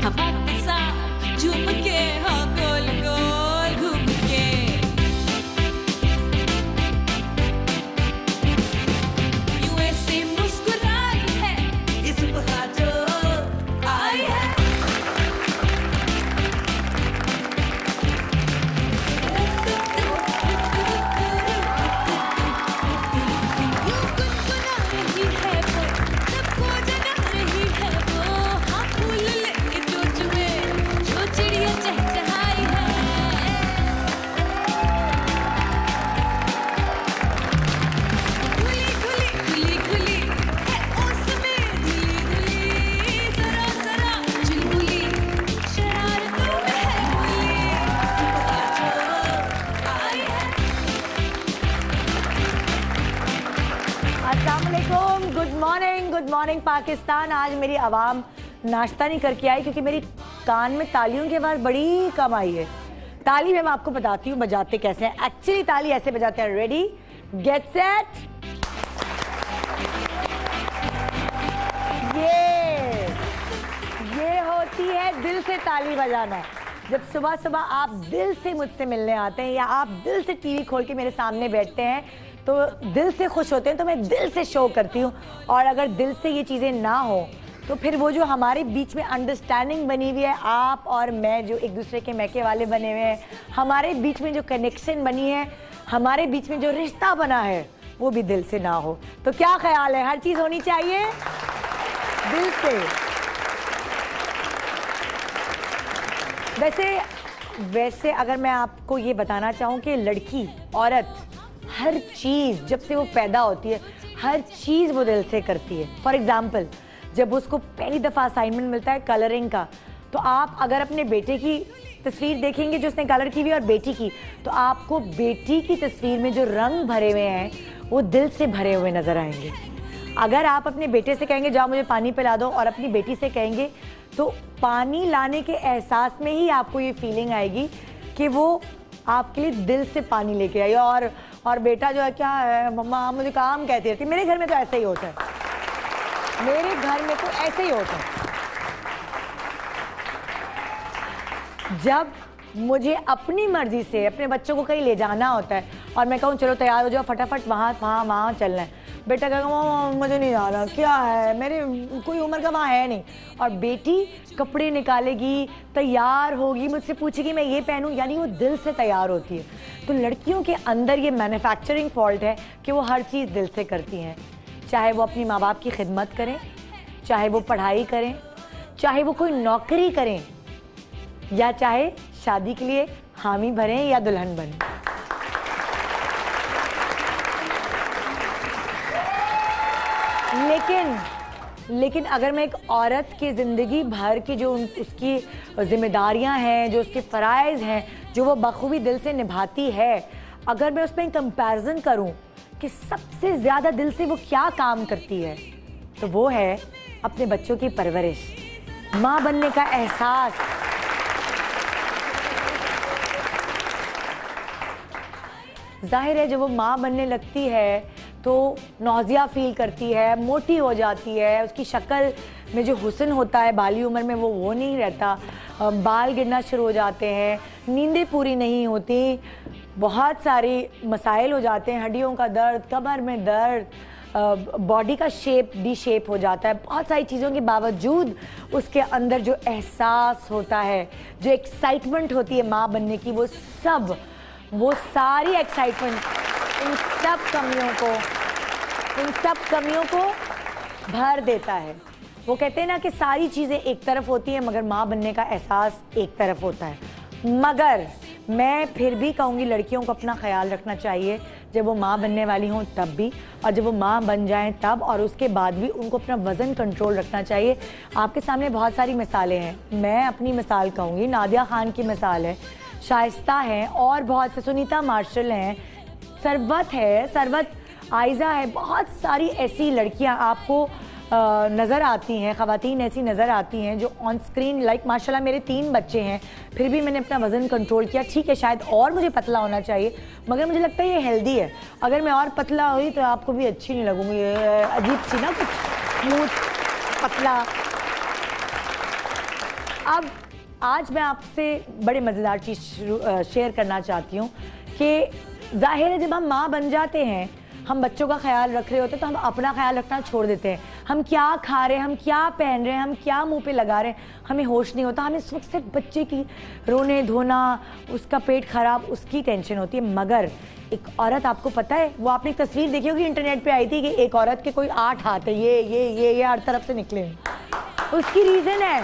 धमाक के साथ झूम के हो गोल गोल घूम के यूं ऐसे मुस्कुराई है इस बहा जो आई है गुड मॉर्निंग पाकिस्तान। आज मेरी आवाम नाश्ता नहीं करके आई क्योंकि मेरी कान में तालियों की आवाज़ बड़ी कम आई है। ताली मैं आपको बताती हूँ बजाते कैसे हैं। एक्चुअली ताली ऐसे बजाते हैं, रेडी गेट सेट। ये होती है दिल से ताली बजाना। जब सुबह सुबह आप दिल से मुझसे मिलने आते हैं या आप दिल से टीवी खोल के मेरे सामने बैठते हैं तो दिल से खुश होते हैं, तो मैं दिल से शो करती हूँ। और अगर दिल से ये चीज़ें ना हो तो फिर वो जो हमारे बीच में अंडरस्टैंडिंग बनी हुई है, आप और मैं जो एक दूसरे के मैके वाले बने हुए हैं, हमारे बीच में जो कनेक्शन बनी है, हमारे बीच में जो रिश्ता बना है, वो भी दिल से ना हो। तो क्या ख्याल है, हर चीज़ होनी चाहिए दिल से। वैसे अगर मैं आपको ये बताना चाहूँ कि लड़की औरत हर चीज़ जब से वो पैदा होती है, हर चीज़ वो दिल से करती है। फॉर एग्जाम्पल, जब उसको पहली दफ़ा असाइनमेंट मिलता है कलरिंग का, तो आप अगर अपने बेटे की तस्वीर देखेंगे जो उसने कलर की हुई और बेटी की, तो आपको बेटी की तस्वीर में जो रंग भरे हुए हैं वो दिल से भरे हुए नज़र आएंगे। अगर आप अपने बेटे से कहेंगे जाओ मुझे पानी पिला दो, और अपनी बेटी से कहेंगे, तो पानी लाने के एहसास में ही आपको ये फीलिंग आएगी कि वो आपके लिए दिल से पानी लेके आई। और बेटा जो है, क्या है मम्मा मुझे काम कहती रहती है। मेरे घर में तो ऐसा ही होता है, मेरे घर में तो ऐसे ही होता है। जब मुझे अपनी मर्जी से अपने बच्चों को कहीं ले जाना होता है और मैं कहूँ चलो तैयार हो जाओ फटाफट वहाँ चलना है, बेटा कहेगा मुझे नहीं जाना, क्या है मेरे कोई उम्र का वहाँ है नहीं। और बेटी कपड़े निकालेगी, तैयार होगी, मुझसे पूछेगी मैं ये पहनूं, यानी वो दिल से तैयार होती है। तो लड़कियों के अंदर ये मैन्युफैक्चरिंग फॉल्ट है कि वो हर चीज़ दिल से करती हैं, चाहे वो अपनी माँ बाप की खिदमत करें, चाहे वो पढ़ाई करें, चाहे वो कोई नौकरी करें, या चाहे शादी के लिए हामी भरें या दुल्हन बनें। लेकिन अगर मैं एक औरत की ज़िंदगी भर की जो उसकी जिम्मेदारियां हैं, जो उसके फ़राइज़ हैं, जो वो बखूबी दिल से निभाती है, अगर मैं उसमें कंपैरिजन करूं कि सबसे ज़्यादा दिल से वो क्या काम करती है, तो वो है अपने बच्चों की परवरिश, माँ बनने का एहसास। जाहिर है जब वो माँ बनने लगती है तो नौजिया फील करती है, मोटी हो जाती है, उसकी शक्ल में जो हुस्न होता है बाली उम्र में वो नहीं रहता, बाल गिरना शुरू हो जाते हैं, नींदें पूरी नहीं होती, बहुत सारे मसाइल हो जाते हैं, हड्डियों का दर्द, कमर में दर्द, बॉडी का शेप डी शेप हो जाता है। बहुत सारी चीज़ों के बावजूद उसके अंदर जो एहसास होता है, जो एक्साइटमेंट होती है माँ बनने की, वो सारी एक्साइटमेंट इन सब कमियों को भर देता है। वो कहते हैं ना कि सारी चीज़ें एक तरफ होती हैं मगर माँ बनने का एहसास एक तरफ होता है। मगर मैं फिर भी कहूँगी लड़कियों को अपना ख्याल रखना चाहिए, जब वो माँ बनने वाली हों तब भी, और जब वो माँ बन जाएं तब, और उसके बाद भी उनको अपना वज़न कंट्रोल रखना चाहिए। आपके सामने बहुत सारी मिसालें हैं, मैं अपनी मिसाल कहूँगी, नादिया खान की मिसाल है, शाइस्ता हैं, और बहुत से, सुनीता मार्शल हैं, सरवत आयज़ा है, बहुत सारी ऐसी लड़कियां आपको नज़र आती हैं, ख़वातीन ऐसी नज़र आती हैं जो ऑन स्क्रीन, लाइक माशाल्लाह मेरे 3 बच्चे हैं, फिर भी मैंने अपना वज़न कंट्रोल किया। ठीक है शायद और मुझे पतला होना चाहिए, मगर मुझे लगता है ये हेल्दी है। अगर मैं और पतला हुई तो आपको भी अच्छी नहीं लगूंगी, अजीब सी ना, कुछ मुँह पतला। अब आज मैं आपसे बड़े मज़ेदार चीज़ शेयर करना चाहती हूँ कि जाहिर है जब हम माँ बन जाते हैं, हम बच्चों का ख्याल रख रहे होते हैं तो हम अपना ख्याल रखना छोड़ देते हैं। हम क्या खा रहे हैं, हम क्या पहन रहे हैं, हम क्या मुंह पे लगा रहे हैं, हमें होश नहीं होता। हमें इस वक्त सिर्फ बच्चे की रोने धोना, उसका पेट खराब, उसकी टेंशन होती है। मगर एक औरत, आपको पता है, वो आपने एक तस्वीर देखी होगी, इंटरनेट पे आई थी कि एक औरत के कोई 8 हाथ है, ये हर तरफ से निकले हैं। उसकी रीज़न है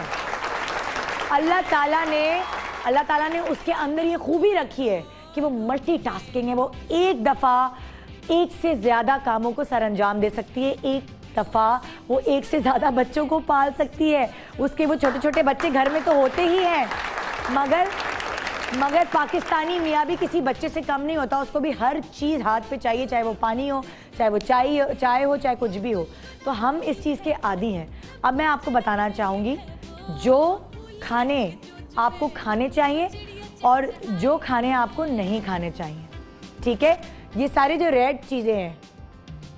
अल्लाह ताला ने उसके अंदर ये खूबी रखी है कि वो मल्टीटास्किंग है। वो एक दफ़ा एक से ज़्यादा कामों को सरअंजाम दे सकती है, एक दफ़ा वो एक से ज़्यादा बच्चों को पाल सकती है। उसके वो छोटे छोटे बच्चे घर में तो होते ही हैं, मगर पाकिस्तानी मियाँ भी किसी बच्चे से कम नहीं होता। उसको भी हर चीज़ हाथ पे चाहिए, चाहे वो पानी हो, चाहे वो चाय हो, चाहे कुछ भी हो। तो हम इस चीज़ के आदी हैं। अब मैं आपको बताना चाहूँगी जो खाने आपको खाने चाहिए और जो खाने आपको नहीं खाने चाहिए। ठीक है, ये सारी जो रेड चीज़ें हैं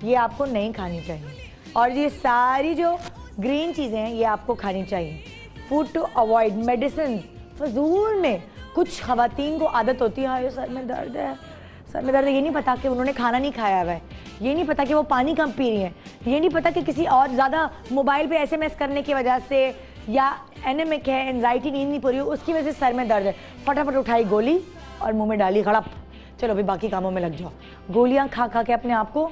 ये आपको नहीं खानी चाहिए, और ये सारी जो ग्रीन चीज़ें हैं ये आपको खानी चाहिए। फूड टू अवॉइड, मेडिसिन फजूल में। कुछ खवातीन को आदत होती है, हाय सर में दर्द है, सर में दर्द है। ये नहीं पता कि उन्होंने खाना नहीं खाया हुआ है, ये नहीं पता कि वो पानी कम पी रही हैं, ये नहीं पता कि किसी और ज़्यादा मोबाइल पे SMS करने की वजह से या एनेमिक है, एंजाइटी, नींद नहीं पूरी हो, उसकी वजह से सर में दर्द है। फटाफट उठाई गोली और मुंह में डाली खड़प, चलो भी बाकी कामों में लग जाओ। गोलियां खा खा के अपने आप को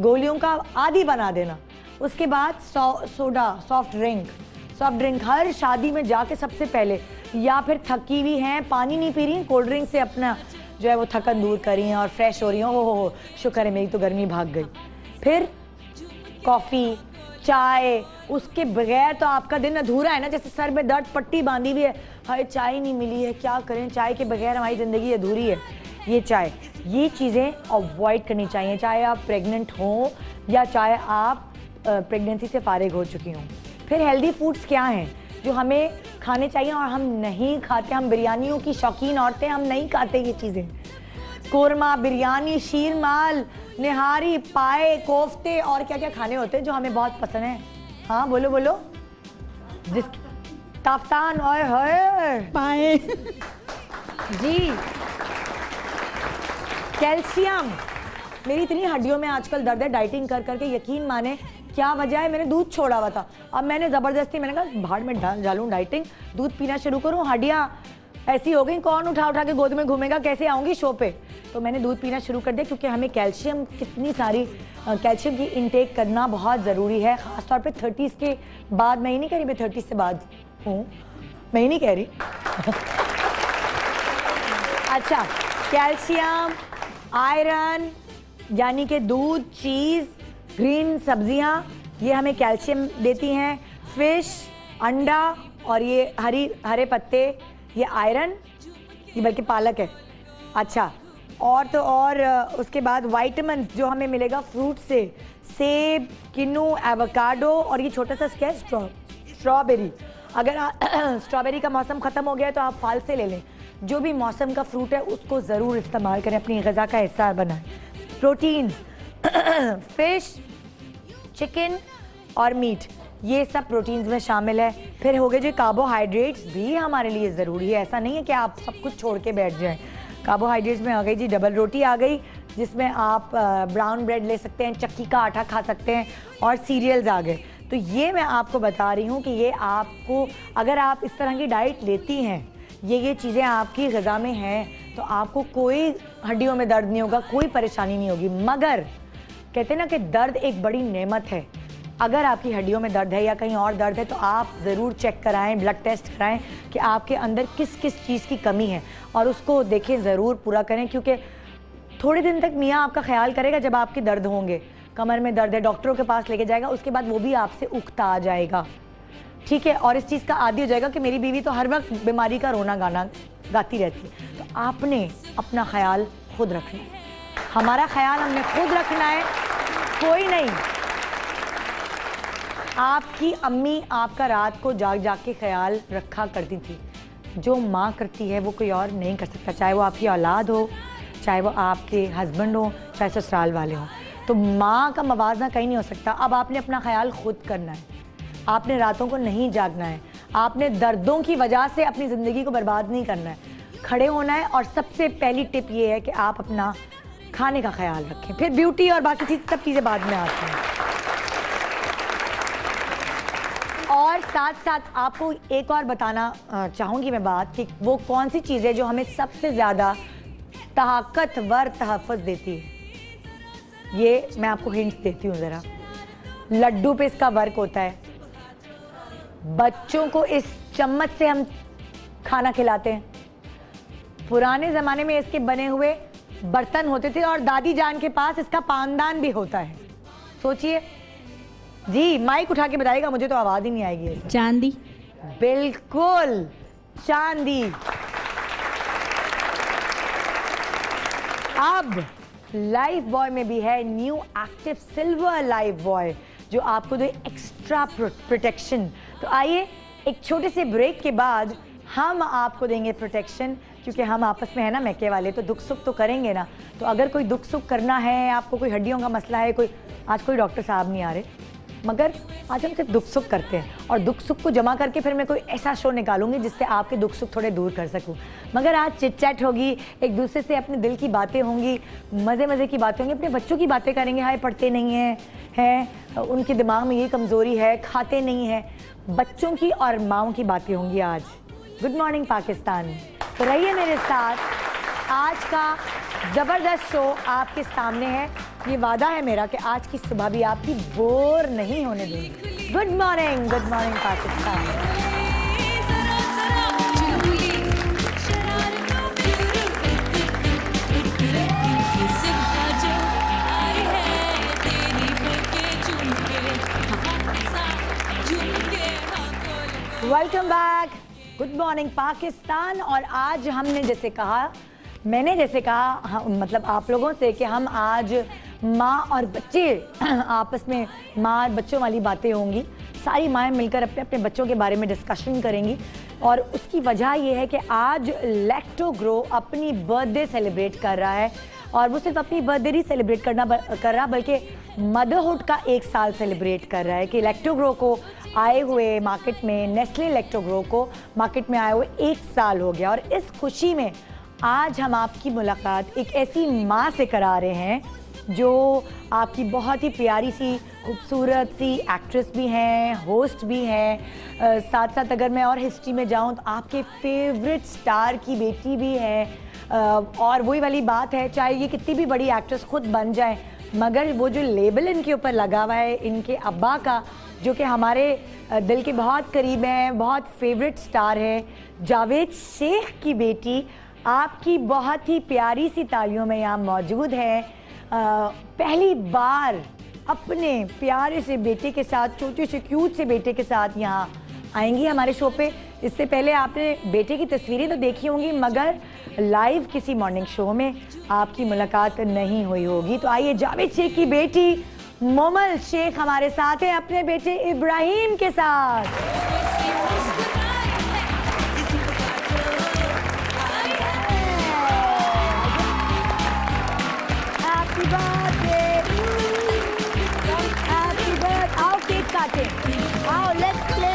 गोलियों का आदी बना देना। उसके बाद सोडा, सॉफ्ट ड्रिंक हर शादी में जाके सबसे पहले, या फिर थकी हुई हैं, पानी नहीं पी रही हैं, कोल्ड ड्रिंक से अपना जो है वो थकन दूर करी हैं और फ्रेश हो रही हैं। हो शुक्र है मेरी तो गर्मी भाग गई। फिर कॉफ़ी, चाय, उसके बगैर तो आपका दिन अधूरा है ना। जैसे सर में दर्द, पट्टी बांधी हुई है, हाय चाय नहीं मिली है, क्या करें, चाय के बगैर हमारी ज़िंदगी अधूरी है। ये चाय, ये चीज़ें अवॉइड करनी चाहिए, चाहे आप प्रेग्नेंट हों या चाहे आप प्रेगनेंसी से फारिग हो चुकी हों। फिर हेल्दी फूड्स क्या हैं जो हमें खाने चाहिए और हम नहीं खाते। हम बिरयानियों की शौकीन औरतें, हम नहीं खाते ये चीज़ें। कोरमा, बिरयानी, शीरमाल, निहारी, पाए, कोफ्ते और क्या क्या खाने होते हैं जो हमें बहुत पसंद है। हाँ बोलो बोलो। जिस ताफ्तान और पाए जी, कैल्शियम। मेरी इतनी हड्डियों में आजकल दर्द है डाइटिंग कर करके, यकीन माने। क्या वजह है, मैंने दूध छोड़ा हुआ था, अब मैंने ज़बरदस्ती, मैंने कहा भाड़ में डालूं डाइटिंग, दूध पीना शुरू करूं। हड्डियाँ ऐसी हो गई, कौन उठा उठा के गोद में घूमेगा, कैसे आऊँगी शो पे। तो मैंने दूध पीना शुरू कर दिया, क्योंकि हमें कैल्शियम, कितनी सारी कैल्शियम की इंटेक करना बहुत ज़रूरी है, ख़ासतौर पे 30s के बाद। मैं ही नहीं कह रही मैं 30 से बाद हूँ, मैं ही नहीं कह रही अच्छा, कैल्शियम, आयरन, यानी कि दूध, चीज़, ग्रीन सब्जियां, ये हमें कैल्शियम देती हैं। फिश, अंडा और ये हरे पत्ते, ये आयरन, ये बल्कि पालक है। अच्छा, और तो और उसके बाद विटामिन जो हमें मिलेगा फ्रूट से, सेब, किन्नू, एवोकाडो, और ये छोटा सा क्या है, स्ट्रॉबेरी। अगर स्ट्रॉबेरी का मौसम ख़त्म हो गया है तो आप फल से ले लें। जो भी मौसम का फ्रूट है उसको ज़रूर इस्तेमाल करें, अपनी ग़िज़ा का हिस्सा बनाएं। प्रोटीन्स, फिश, चिकन और मीट, ये सब प्रोटीन्स में शामिल है। फिर हो गए जो कार्बोहाइड्रेट्स भी हमारे लिए ज़रूरी है। ऐसा नहीं है कि आप सब कुछ छोड़ के बैठ जाएं। कार्बोहाइड्रेट्स में आ गई जी डबल रोटी आ गई, जिसमें आप ब्राउन ब्रेड ले सकते हैं, चक्की का आटा खा सकते हैं, और सीरियल्स आ गए। तो ये मैं आपको बता रही हूँ कि ये आपको, अगर आप इस तरह की डाइट लेती हैं, ये चीज़ें आपकी ग़िज़ा में हैं, तो आपको कोई हड्डियों में दर्द नहीं होगा, कोई परेशानी नहीं होगी। मगर कहते हैं ना कि दर्द एक बड़ी नेमत है। अगर आपकी हड्डियों में दर्द है या कहीं और दर्द है तो आप ज़रूर चेक कराएं, ब्लड टेस्ट कराएं कि आपके अंदर किस किस चीज़ की कमी है, और उसको देखें, ज़रूर पूरा करें। क्योंकि थोड़े दिन तक मियाँ आपका ख्याल करेगा, जब आपके दर्द होंगे, कमर में दर्द है, डॉक्टरों के पास लेके जाएगा, उसके बाद वो भी आपसे उकता आ जाएगा, ठीक है, और इस चीज़ का आदी हो जाएगा कि मेरी बीवी तो हर वक्त बीमारी का रोना गाना गाती रहती है। तो आपने अपना ख्याल खुद रखना है, हमारा ख्याल हमने खुद रखना है, कोई नहीं। आपकी अम्मी आपका रात को जाग जाग के ख्याल रखा करती थी। जो माँ करती है वो कोई और नहीं कर सकता, चाहे वो आपकी औलाद हो, चाहे वो आपके हस्बैंड हो, चाहे ससुराल वाले हों। तो माँ का मवाजना कहीं नहीं हो सकता। अब आपने अपना ख्याल खुद करना है, आपने रातों को नहीं जागना है, आपने दर्दों की वजह से अपनी ज़िंदगी को बर्बाद नहीं करना है, खड़े होना है। और सबसे पहली टिप ये है कि आप अपना खाने का ख्याल रखें, फिर ब्यूटी और बाकी सब चीज़ें बाद में आती हैं। और साथ साथ आपको एक और बताना चाहूँगी मैं बात कि वो कौन सी चीज़ है जो हमें सबसे ज़्यादा ताकतवर तहफ़्फ़ुज़ देती है। ये मैं आपको हिंट्स देती हूँ ज़रा। लड्डू पे इसका वर्क होता है, बच्चों को इस चम्मच से हम खाना खिलाते हैं, पुराने ज़माने में इसके बने हुए बर्तन होते थे और दादी जान के पास इसका पानदान भी होता है। सोचिए जी, माइक उठा के बताइएगा, मुझे तो आवाज़ ही नहीं आएगी। चांदी। बिल्कुल, चांदी। अब लाइफ बॉय में भी है new active silver life boy जो आपको दे एक्स्ट्रा प्रोटेक्शन। तो आइए एक छोटे से ब्रेक के बाद हम आपको देंगे प्रोटेक्शन, क्योंकि हम आपस में है ना मैके वाले, तो दुख सुख तो करेंगे ना। तो अगर कोई दुख सुख करना है, आपको कोई हड्डियों का मसला है, आज कोई डॉक्टर साहब नहीं आ रहे, मगर आज हम सिर्फ दुख सुख करते हैं और दुख सुख को जमा करके फिर मैं कोई ऐसा शो निकालूंगी जिससे आपके दुख सुख थोड़े दूर कर सकूं। मगर आज चिट चैट होगी, एक दूसरे से अपने दिल की बातें होंगी, मज़े मज़े की बातें होंगी, अपने बच्चों की बातें करेंगे। हाय पढ़ते नहीं हैं, उनके दिमाग में ये कमज़ोरी है, खाते नहीं हैं, बच्चों की और माँओं की बातें होंगी आज। Good morning Pakistan. तो रहिए मेरे साथ, आज का ज़बरदस्त शो आपके सामने है। ये वादा है मेरा कि आज की सुबह भी आपकी बोर नहीं होने दूंगी। Good morning Pakistan. Welcome back, good morning Pakistan. और आज मैंने जैसे कहा मतलब आप लोगों से कि हम आज माँ और बच्चे आपस में माँ और बच्चों वाली बातें होंगी। सारी माएँ मिलकर अपने अपने बच्चों के बारे में डिस्कशन करेंगी और उसकी वजह ये है कि आज लैक्टो ग्रो अपनी बर्थडे सेलिब्रेट कर रहा है। और वो सिर्फ अपनी बर्थडे ही सेलिब्रेट कर रहा बल्कि मदरहुड का 1 साल सेलिब्रेट कर रहा है कि लैक्टो ग्रो को आए हुए मार्केट में, नेस्ले लैक्टो ग्रो को मार्केट में आए हुए 1 साल हो गया। और इस खुशी में आज हम आपकी मुलाकात एक ऐसी माँ से करा रहे हैं जो आपकी बहुत ही प्यारी सी खूबसूरत सी एक्ट्रेस भी हैं, होस्ट भी हैं, साथ साथ अगर मैं और हिस्ट्री में जाऊं तो आपके फेवरेट स्टार की बेटी भी है। और वही वाली बात है, चाहे ये कितनी भी बड़ी एक्ट्रेस खुद बन जाए, मगर वो जो लेबल इनके ऊपर लगा हुआ है इनके अब्बा का, जो कि हमारे दिल के बहुत करीब हैं, बहुत फेवरेट स्टार है, जावेद शेख की बेटी आपकी बहुत ही प्यारी सी तालियों में यहाँ मौजूद है। पहली बार अपने प्यारे से बेटे के साथ, छोटे से क्यूट से बेटे के साथ यहाँ आएंगी हमारे शो पे। इससे पहले आपने बेटे की तस्वीरें तो देखी होंगी, मगर लाइव किसी मॉर्निंग शो में आपकी मुलाकात नहीं हुई होगी। तो आइए जावेद शेख की बेटी मोमल शेख हमारे साथ है अपने बेटे इब्राहिम के साथ। आओ केक काटे, आओ लेट्स प्ले।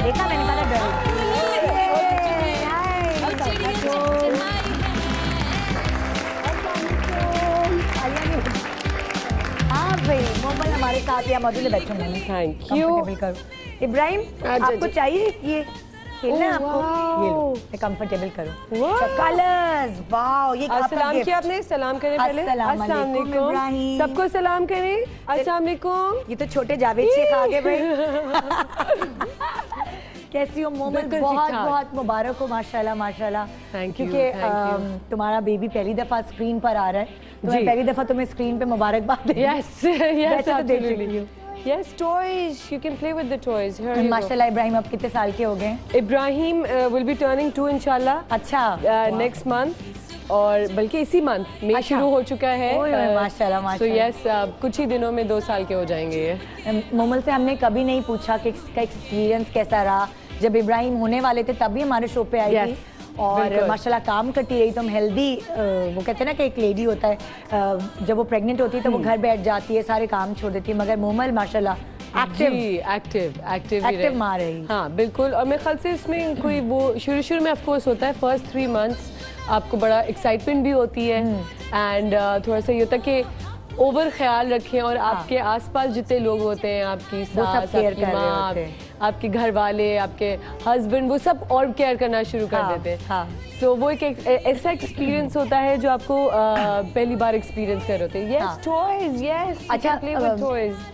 देखा मैंने कहा डर। हाँ भाई, मोमल हमारे साथ या मौजूद बैठो। Thank you. इब्राहिम आपको चाहिए ये खेलना है आपको? ये लो, मैं कंफर्टेबल करो। कलर्स, वाओ, ये सलाम किया आपने, सलाम करें पहले। अस्सलाम वालेकुम, सबको सलाम करें। अस्सलाम वालेकुम। ये तो छोटे जावेद शेख आ गए भाई। कैसी हो मोमल? बहुत बहुत मुबारक हो, माशाल्लाह माशाल्लाह। क्योंकि तुम्हारा बेबी पहली दफा स्क्रीन पर आ रहा है, तो मैं पहली दफा तुम्हें स्क्रीन पे मुबारकबाद। Yes yes absolutely. Yes, toys. You can play with the toys. Here you go. माशाल्लाह इब्राहिम आप कितने साल के हो गए? इब्राहिम will be turning 2 इंशाल्लाह। अच्छा। Next month, और बल्कि इसी मंथ में शुरू हो चुका है। माशाल्लाह माशाल्लाह। So yes, कुछ ही दिनों में 2 साल के हो जाएंगे ये। मोमल से हमने कभी नहीं पूछा कि इसका एक्सपीरियंस कैसा रहा। जब इब्राहिम होने वाले थे तभी हमारे शो पे आई थी और माशाल्लाह काम करती रही। तुम हेल्दी, वो कहते हैं ना कि एक लेडी होता है जब वो प्रेग्नेंट होती है तो वो घर बैठ जाती है, सारे काम छोड़ देती है, मगर मोमल माशाल्लाह एक्टिव माँ रही। हाँ बिल्कुल, और मेरे ख्याल से इसमें कोई वो शुरू में ऑफ कोर्स होता है, फर्स्ट 3 मंथ्स आपको बड़ा एक्साइटमेंट भी होती है एंड थोड़ा सा ये होता है कि ओवर ख्याल रखें और आपके आसपास जितने लोग होते हैं, आपकी सास, आपकी माँ, आपके घर वाले, आपके हस्बैंड, वो सब और केयर करना शुरू कर देते हैं। तो वो एक ऐसा एक्सपीरियंस होता है जो आपको पहली बार एक्सपीरियंस कर रहे होते हैं। Yes toys, yes. अच्छा,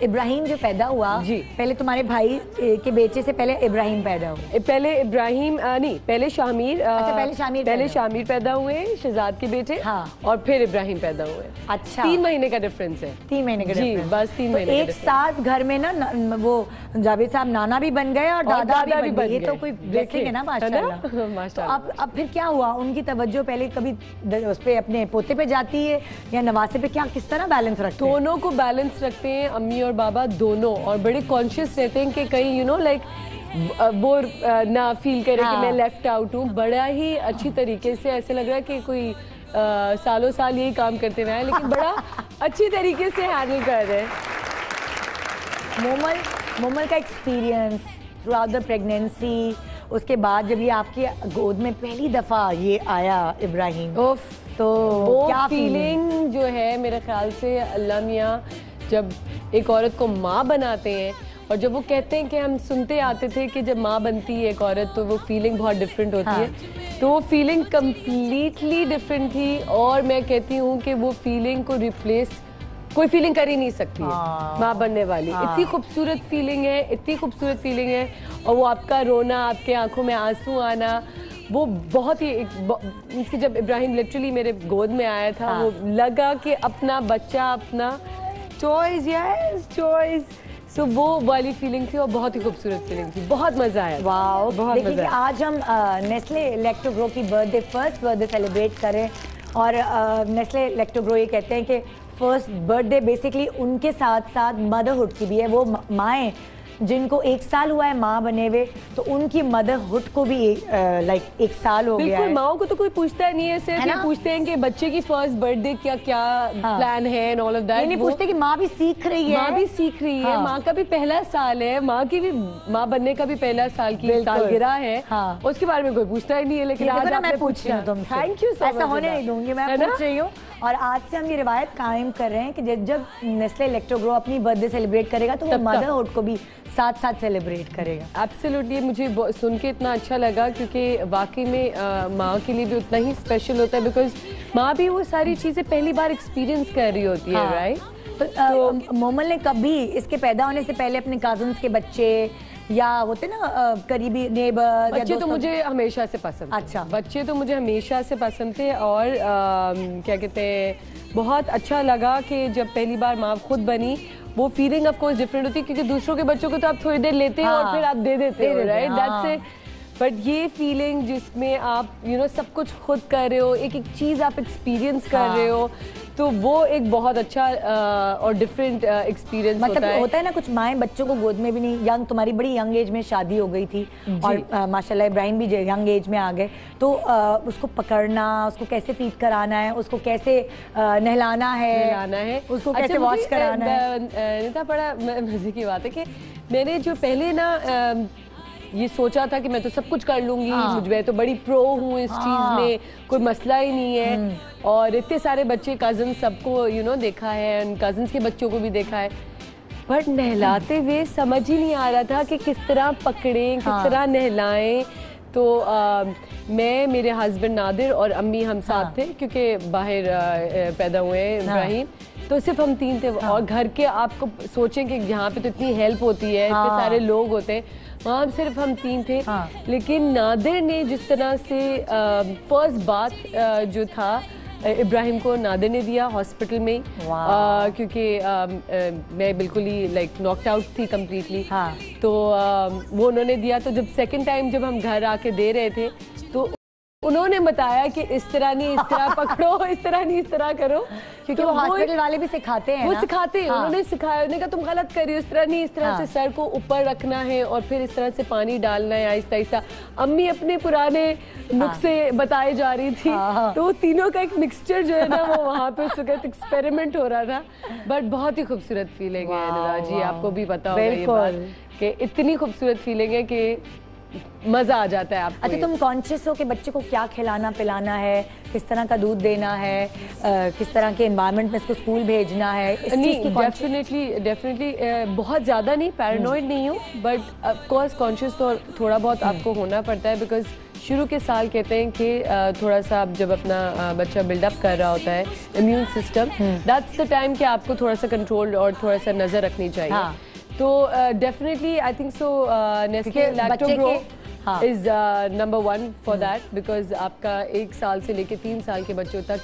इब्राहिम जो पैदा हुआ जी, पहले तुम्हारे भाई के बेटे से पहले इब्राहिम पैदा हुआ? पहले इब्राहिम नहीं, पहले शामिर। अच्छा, पहले शामिर पैदा हुए, शहजाद के बेटे। और फिर इब्राहिम पैदा हुए। अच्छा, 3 महीने का डिफरेंस है। 3 महीने का जी, बस 3 महीने। एक साथ घर में ना वो जावेद साहब नाना भी बन गए और दादा भी बन गए। ये तो कोई ब्लेसिंग है ना, माशाल्लाह। अब फिर क्या हुआ? उनकी तवज्जो पहले कभी उस पे अपने पोते पे जाती है या नवासे पे? क्या किस तरह बैलेंस रखते हैं? दोनों को बैलेंस रखते हैं, अम्मी और बाबा दोनों, और बड़े कॉन्शियस रहते हैं कि कहीं यू नो लाइक वो ना फील करे कि मैं लेफ्ट आउट हूँ। बड़ा ही अच्छी तरीके से ऐसे लग रहा है कि कोई सालों साल यही काम करते हुए हैं, लेकिन बड़ा अच्छी तरीके से हैंडल कर रहे हैं। मोमल का experience through out the pregnancy, उसके बाद जब ये आपकी गोद में पहली दफा ये आया इब्राहिम, तो वो क्या फीलिंग जो है, मेरे ख्याल से अल्लाह मियाँ जब एक औरत को माँ बनाते हैं, और जब वो कहते हैं कि हम सुनते आते थे कि जब माँ बनती है एक औरत तो वो फीलिंग बहुत डिफरेंट होती है, तो वो फीलिंग कम्प्लीटली डिफरेंट थी। और मैं कहती हूँ कि वो फीलिंग को रिप्लेस कोई फीलिंग कर ही नहीं सकती है माँ बनने वाली। इतनी खूबसूरत फीलिंग है, इतनी खूबसूरत फीलिंग है। और वो आपका रोना, आपके आंखों में आंसू आना, वो बहुत ही इसकी जब इब्राहिम लिटरली मेरे गोद में आया था, वो लगा कि अपना बच्चा, अपना चॉइस, यस चॉइस। सो वो वाली फीलिंग थी और बहुत ही खूबसूरत फीलिंग थी, बहुत मजा आया। वाओ, बहुत मजा। आज हम नेस्ले लैक्टोग्रो की फर्स्ट बर्थडे सेलिब्रेट करें, और नेस्ले लैक्टोग्रो ये कहते हैं कि फर्स्ट बर्थडे बेसिकली उनके साथ साथ मदरहुड की भी है। वो माएँ जिनको 1 साल हुआ है माँ बने हुए, तो उनकी मदरहुड को भी लाइक 1 साल हो गया है। माओ को तो कोई पूछता नहीं है, सिर्फ ये पूछते हैं कि बच्चे की फर्स्ट बर्थडे क्या प्लान है एंड ऑल ऑफ दैट। नहीं पूछते कि माँ भी सीख रही है, माँ भी सीख रही है, माँ का भी पहला साल है, माँ की भी माँ बनने का भी पहला साल की सालगिरह है, उसके बारे में कोई पूछता ही नहीं है। लेकिन आज मैं पूछ रही हूँ तुमसे, थैंक यू, ऐसा होने नहीं दूंगी, मैं पूछ रही हूँ। और आज से हम ये रिवायत कायम कर रहे हैं कि जब नेस्ले लैक्टोग्रो अपनी बर्थडे सेलिब्रेट करेगा तो वो मदरहुड को भी साथ साथ सेलिब्रेट करेगा। एब्सोल्युटली, मुझे सुन के इतना अच्छा लगा, क्योंकि वाकई में माँ के लिए भी उतना ही स्पेशल होता है, बिकॉज माँ भी वो सारी चीज़ें पहली बार एक्सपीरियंस कर रही होती है, राइट? तो मोमल ने कभी इसके पैदा होने से पहले अपने कजन्स के बच्चे या होते ना करीबी नेबर्स, बच्चे तो मुझे हमेशा से पसंद। अच्छा, बच्चे तो मुझे हमेशा से पसंद थे। और क्या कहते हैं, बहुत अच्छा लगा कि जब पहली बार माँ खुद बनी, वो फीलिंग ऑफ कोर्स डिफरेंट होती है, क्योंकि दूसरों के बच्चों को तो आप थोड़ी देर लेते हो और फिर आप दे देते हो, राइट? That's it. बट ये फीलिंग जिसमें आप सब कुछ खुद कर रहे हो, एक एक चीज़ आप एक्सपीरियंस कर रहे हो, तो वो एक बहुत अच्छा और डिफरेंट एक्सपीरियंस होता है ना। कुछ माएँ बच्चों को गोद में भी नहीं, यंग, तुम्हारी बड़ी यंग एज में शादी हो गई थी और माशाल्लाह इब्राहिम भी यंग एज में आ गए, तो उसको पकड़ना, उसको कैसे फीड कराना है, उसको कैसे नहलाना है, उसको कैसे वॉश कराना है। बड़ा मजे की बात है कि मैंने जो पहले ना ये सोचा था कि मैं तो सब कुछ कर लूंगी, मैं तो बड़ी प्रो हूँ इस चीज में, कोई मसला ही नहीं है। और इतने सारे बच्चे, कजन, सबको देखा है, कजन्स के बच्चों को भी देखा है, बट नहलाते हुए समझ ही नहीं आ रहा था कि किस तरह पकड़ें, किस तरह नहलाएं। तो मैं, मेरे हस्बैंड नादिर और अम्मी हम साथ थे, क्योंकि बाहर पैदा हुए हैं इब्राहिम, तो सिर्फ हम 3 थे। और घर के आपको सोचें कि यहाँ पे तो इतनी हेल्प होती है, इतने सारे लोग होते हैं, वहाँ सिर्फ हम 3 थे। लेकिन नादिर ने जिस तरह से फर्स्ट बात जो था इब्राहिम को नादिर ने दिया हॉस्पिटल में, क्योंकि मैं बिल्कुल ही लाइक नॉकड आउट थी कम्प्लीटली, तो वो उन्होंने दिया। तो जब सेकंड टाइम जब हम घर आके दे रहे थे, तो उन्होंने बताया कि इस तरह नहीं, इस तरह पकड़ो, इस तरह नहीं, इस तरह करो, क्योंकि तो वो हॉस्पिटल वाले भी सिखाते हैं वो ना? सिखाते हैं। हाँ। उन्होंने सिखाया, उन्होंने कहा तुम गलत कर रही हो, इस तरह नहीं, इस तरह हाँ। से सर को ऊपर रखना है और फिर इस तरह से पानी डालना है आहिस्ता आहिस्ता। अम्मी अपने पुराने नुस्खे बताए जा रही थी। हाँ। तो तीनों का एक मिक्सचर जो है ना, वो वहाँ पे उस वक्त एक्सपेरिमेंट हो रहा था। बट बहुत ही खूबसूरत फीलिंग है अनुराग जी, आपको भी पता होगा ये बात कि इतनी खूबसूरत फीलिंग है कि मजा आ जाता है आपको। अच्छा, तुम कॉन्शियस हो कि बच्चे को क्या खिलाना पिलाना है, किस तरह का दूध देना है, किस तरह के एनवायरनमेंट में इसको स्कूल भेजना है? इस चीज़ की डेफिनेटली बहुत ज़्यादा नहीं, पैरानॉइड नहीं हूँ, बट ऑफ कोर्स कॉन्शियस तो थोड़ा बहुत आपको होना पड़ता है। बिकॉज शुरू के साल कहते हैं कि थोड़ा सा आप जब अपना बच्चा बिल्डअप कर रहा होता है immune system, that's the time कि आपको थोड़ा सा कंट्रोल और थोड़ा सा नज़र रखनी चाहिए। हाँ। तो definitely I think so Nestle lacto grow is number 1 for that, because आपका 1 साल से लेके 3 साल के बच्चों तक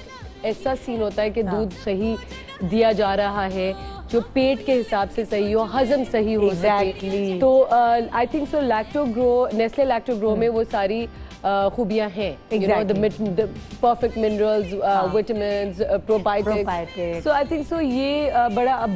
ऐसा सीन होता है कि दूध सही दिया जा रहा है, जो पेट के हिसाब से सही हो, हजम सही हो सके। तो I think so lacto grow, Nestle lacto grow में वो सारी खूबियां हैं, the perfect minerals, vitamins, probiotics. So I think so ये बड़ा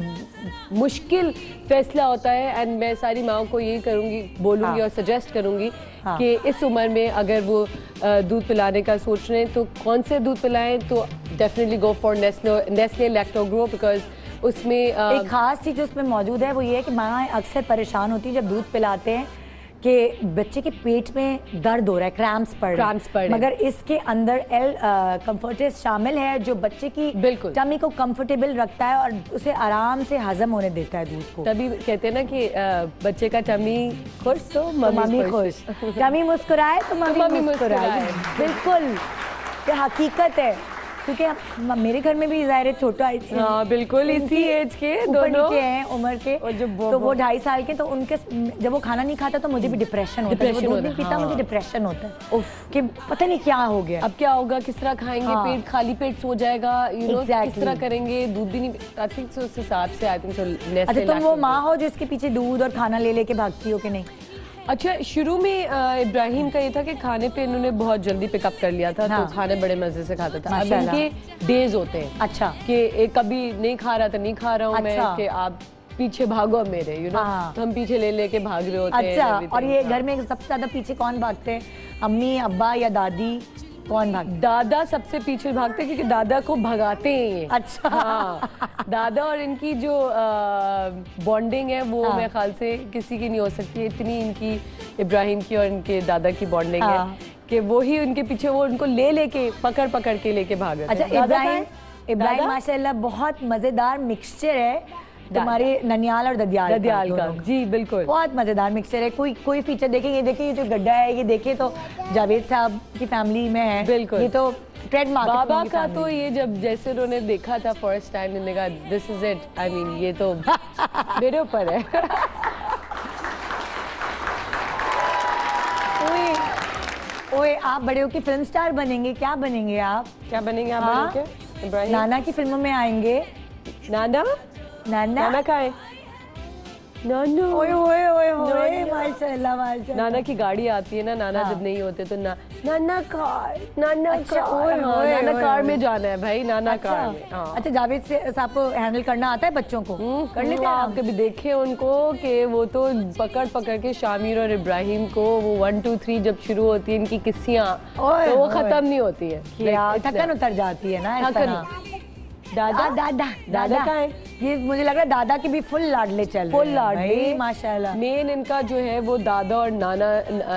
मुश्किल फैसला होता है, एंड मैं सारी माओं को यही करूँगी, बोलूँगी और सजेस्ट करूँगी कि इस उम्र में अगर वो दूध पिलाने का सोच रहे हैं तो कौन से दूध पिलाएं, तो definitely go for Nestle lacto grow, because उसमें एक खास चीज उसमें मौजूद है, वो ये है कि माँ अक्सर परेशान होती है जब दूध पिलाते हैं कि बच्चे के पेट में दर्द हो रहा है, क्रैम्प्स पड़ रहे हैं, मगर इसके अंदर कंफर्टेस शामिल है जो बच्चे की टमी को कंफर्टेबल रखता है और उसे आराम से हजम होने देता है दूध को। तभी कहते हैं ना कि बच्चे का टमी खुश तो मम्मी खुश, टमी मुस्कुराए तो मम्मी मुस्कुराए। बिल्कुल, ये हकीकत है, क्योंकि मेरे घर में भी ज़ाहिर है छोटा, हाँ बिल्कुल इसी एज के दोनों हैं उम्र के, तो वो 2.5 साल के, तो उनके जब वो खाना नहीं खाता तो मुझे भी डिप्रेशन होता है, वो दूध नहीं पीता मुझे डिप्रेशन होता है कि पता नहीं क्या हो गया, अब क्या होगा, किस तरह खाएंगे, पेट खाली पेट सो जाएगा, किस तरह करेंगे, दूध भी नहीं, आई थिंक सो उस हिसाब से आई थिंक सो। अच्छा, तुम वो माँ हो जो इसके पीछे दूध और खाना ले लेके भागती हो कि नहीं? अच्छा, शुरू में इब्राहिम का ये था कि खाने पे इन्होंने बहुत जल्दी पिकअप कर लिया था, तो खाने बड़े मजे से खाता था। अब इनके डेज होते हैं, अच्छा, कि एक कभी नहीं खा रहा था, नहीं खा रहा हूँ मैं, कि आप पीछे भागो मेरे, तो हम पीछे ले लेके भाग रहे होते हैं। अच्छा, और ये घर में सबसे ज्यादा पीछे कौन भागते हैं, अम्मी, अब्बा या दादी? कौन भागते? दादा सबसे पीछे भागते हैं, क्योंकि दादा को भगाते हैं ये। अच्छा, हाँ, दादा और इनकी जो बॉन्डिंग है वो मेरे ख्याल से किसी की नहीं हो सकती है, इतनी इनकी इब्राहिम की और इनके दादा की बॉन्डिंग है कि वो ही उनके पीछे, वो उनको ले लेके पकड़ पकड़ के लेके भागे। अच्छा, इब्राहिम माशाल्लाह बहुत मजेदार मिक्सचर है तुम्हारे ननियाल और ददियाल का। जी बिल्कुल, बहुत मजेदार मिक्सचर है। कोई फीचर देखें, ये देखिए, ये जो गड्ढा है ये देखिए तो जावेद साहब की फैमिली में है, बिल्कुल, ये तो ट्रेडमार्क बाबा का। तो ये जब जैसे उन्होंने देखा था फर्स्ट टाइम, इन्होंने कहा this is it, I mean ये तो मेरे ऊपर है। ओए, आप बड़े होके फिल्म स्टार बनेंगे, क्या बनेंगे आप? क्या बनेंगे आप बड़े होके? इब्राहिम नाना की फिल्मों में आएंगे। नाना कहाँ है? नाना, ओए ओए ओए ओए, माशाल्लाह माशाल्लाह। नाना की गाड़ी आती है ना, नाना जब नहीं होते तो नाना कार, नाना कार में जाना है भाई, नाना कार में। अच्छा, जावेद साहब को हैंडल करना आता है बच्चों को? कर लेते हैं आप कभी देखे उनको कि वो तो पकड़ पकड़ के शामिर और इब्राहिम को, वो 1 2 3 जब शुरू होती है इनकी किस्सियाँ, तो वो खत्म नहीं होती है, थकन उतर जाती है ना। दादा कहाँ है? ये मुझे लग रहा है दादा की भी फुल लाडले चल रहे हैं। फुल लाडले माशाल्लाह। मेन इनका जो है वो दादा और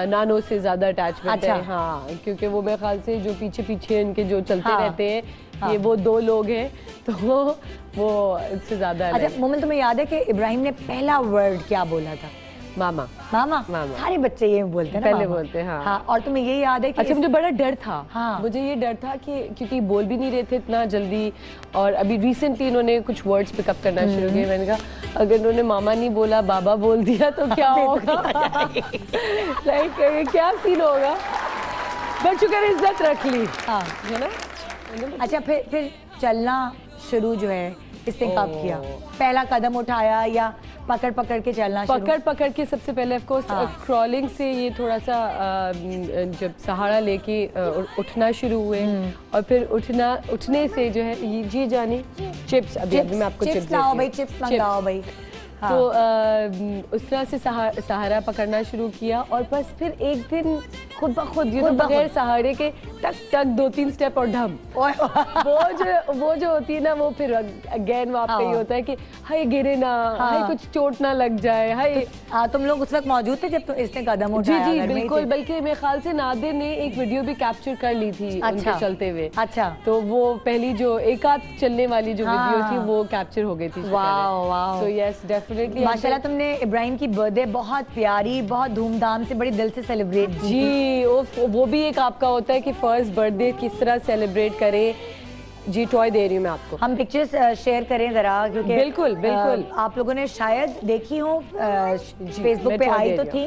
नानो से ज्यादा अटैचमेंट है। हाँ, क्योंकि वो मेरे ख्याल से जो पीछे पीछे इनके जो चलते रहते हैं, ये वो 2 लोग हैं, तो वो इससे ज्यादा। अच्छा मोमिन, तुम्हें याद है कि इब्राहिम ने पहला वर्ड क्या बोला था? मामा। मामा, सारे बच्चे ये बोलते हैं ना, पहले बोलते हैं। हाँ, और तुम्हें ये याद है कि अच्छा, मुझे बड़ा डर था। हाँ, मुझे ये डर था कि क्योंकि बोल भी नहीं रहे थे इतना जल्दी, और अभी रिसेंटली इन्होंने कुछ वर्ड्स पिकअप करना शुरू किए। मैंने कहा अगर इन्होंने मामा नहीं बोला, बाबा बोल दिया तो क्या होगा? लाइक क्या सीन होगा? बट शुक्र इज्जत रख ली, है ना। अच्छा, फिर चलना शुरू जो है इसने कब किया? पहला कदम उठाया या पकड़ पकड़ के चलना शुरू? पकड़ पकड़ के सबसे पहले ऑफ कोर्स क्रॉलिंग से ये थोड़ा सा जब सहारा लेके उठना शुरू हुए और फिर उठने से जो है ये जी जानी चिप्स अभी मैं आपको चिप्स लाओ भाई, चिप्स मंगाओ भाई। हाँ। तो उस तरह से सहारा पकड़ना शुरू किया और बस फिर एक दिन खुद ब खुद बगैर सहारे के टक टक 2-3 स्टेप और ढम वो जो होती है ना वो फिर अगेन वहाँ पे ये होता है कि हाय गिरे ना, हाय कुछ चोट ना लग जाए, हाय। तुम लोग उस वक्त मौजूद थे जब इसने कदम उठाया? जी जी बिल्कुल, बल्कि मेरे ख्याल से नादिर ने एक वीडियो भी कैप्चर कर ली थी उनके चलते हुए। अच्छा, तो वो पहली जो एक आध चलने वाली जो वीडियो थी वो कैप्चर हो गई थी। सो यस डेफिनेटली माशाल्लाह तुमने इब्राहिम की बर्थडे बहुत प्यारी, बहुत धूमधाम से, बड़ी दिल से सेलिब्रेट की। जी वो भी एक आपका होता है कि फर्स्ट बर्थडे किस तरह सेलिब्रेट करें। जी टॉय दे रही हूँ मैं आपको। हम पिक्चर्स शेयर करें जरा, क्योंकि बिल्कुल बिल्कुल आप लोगों ने शायद देखी हो, फेसबुक पे आई तो थी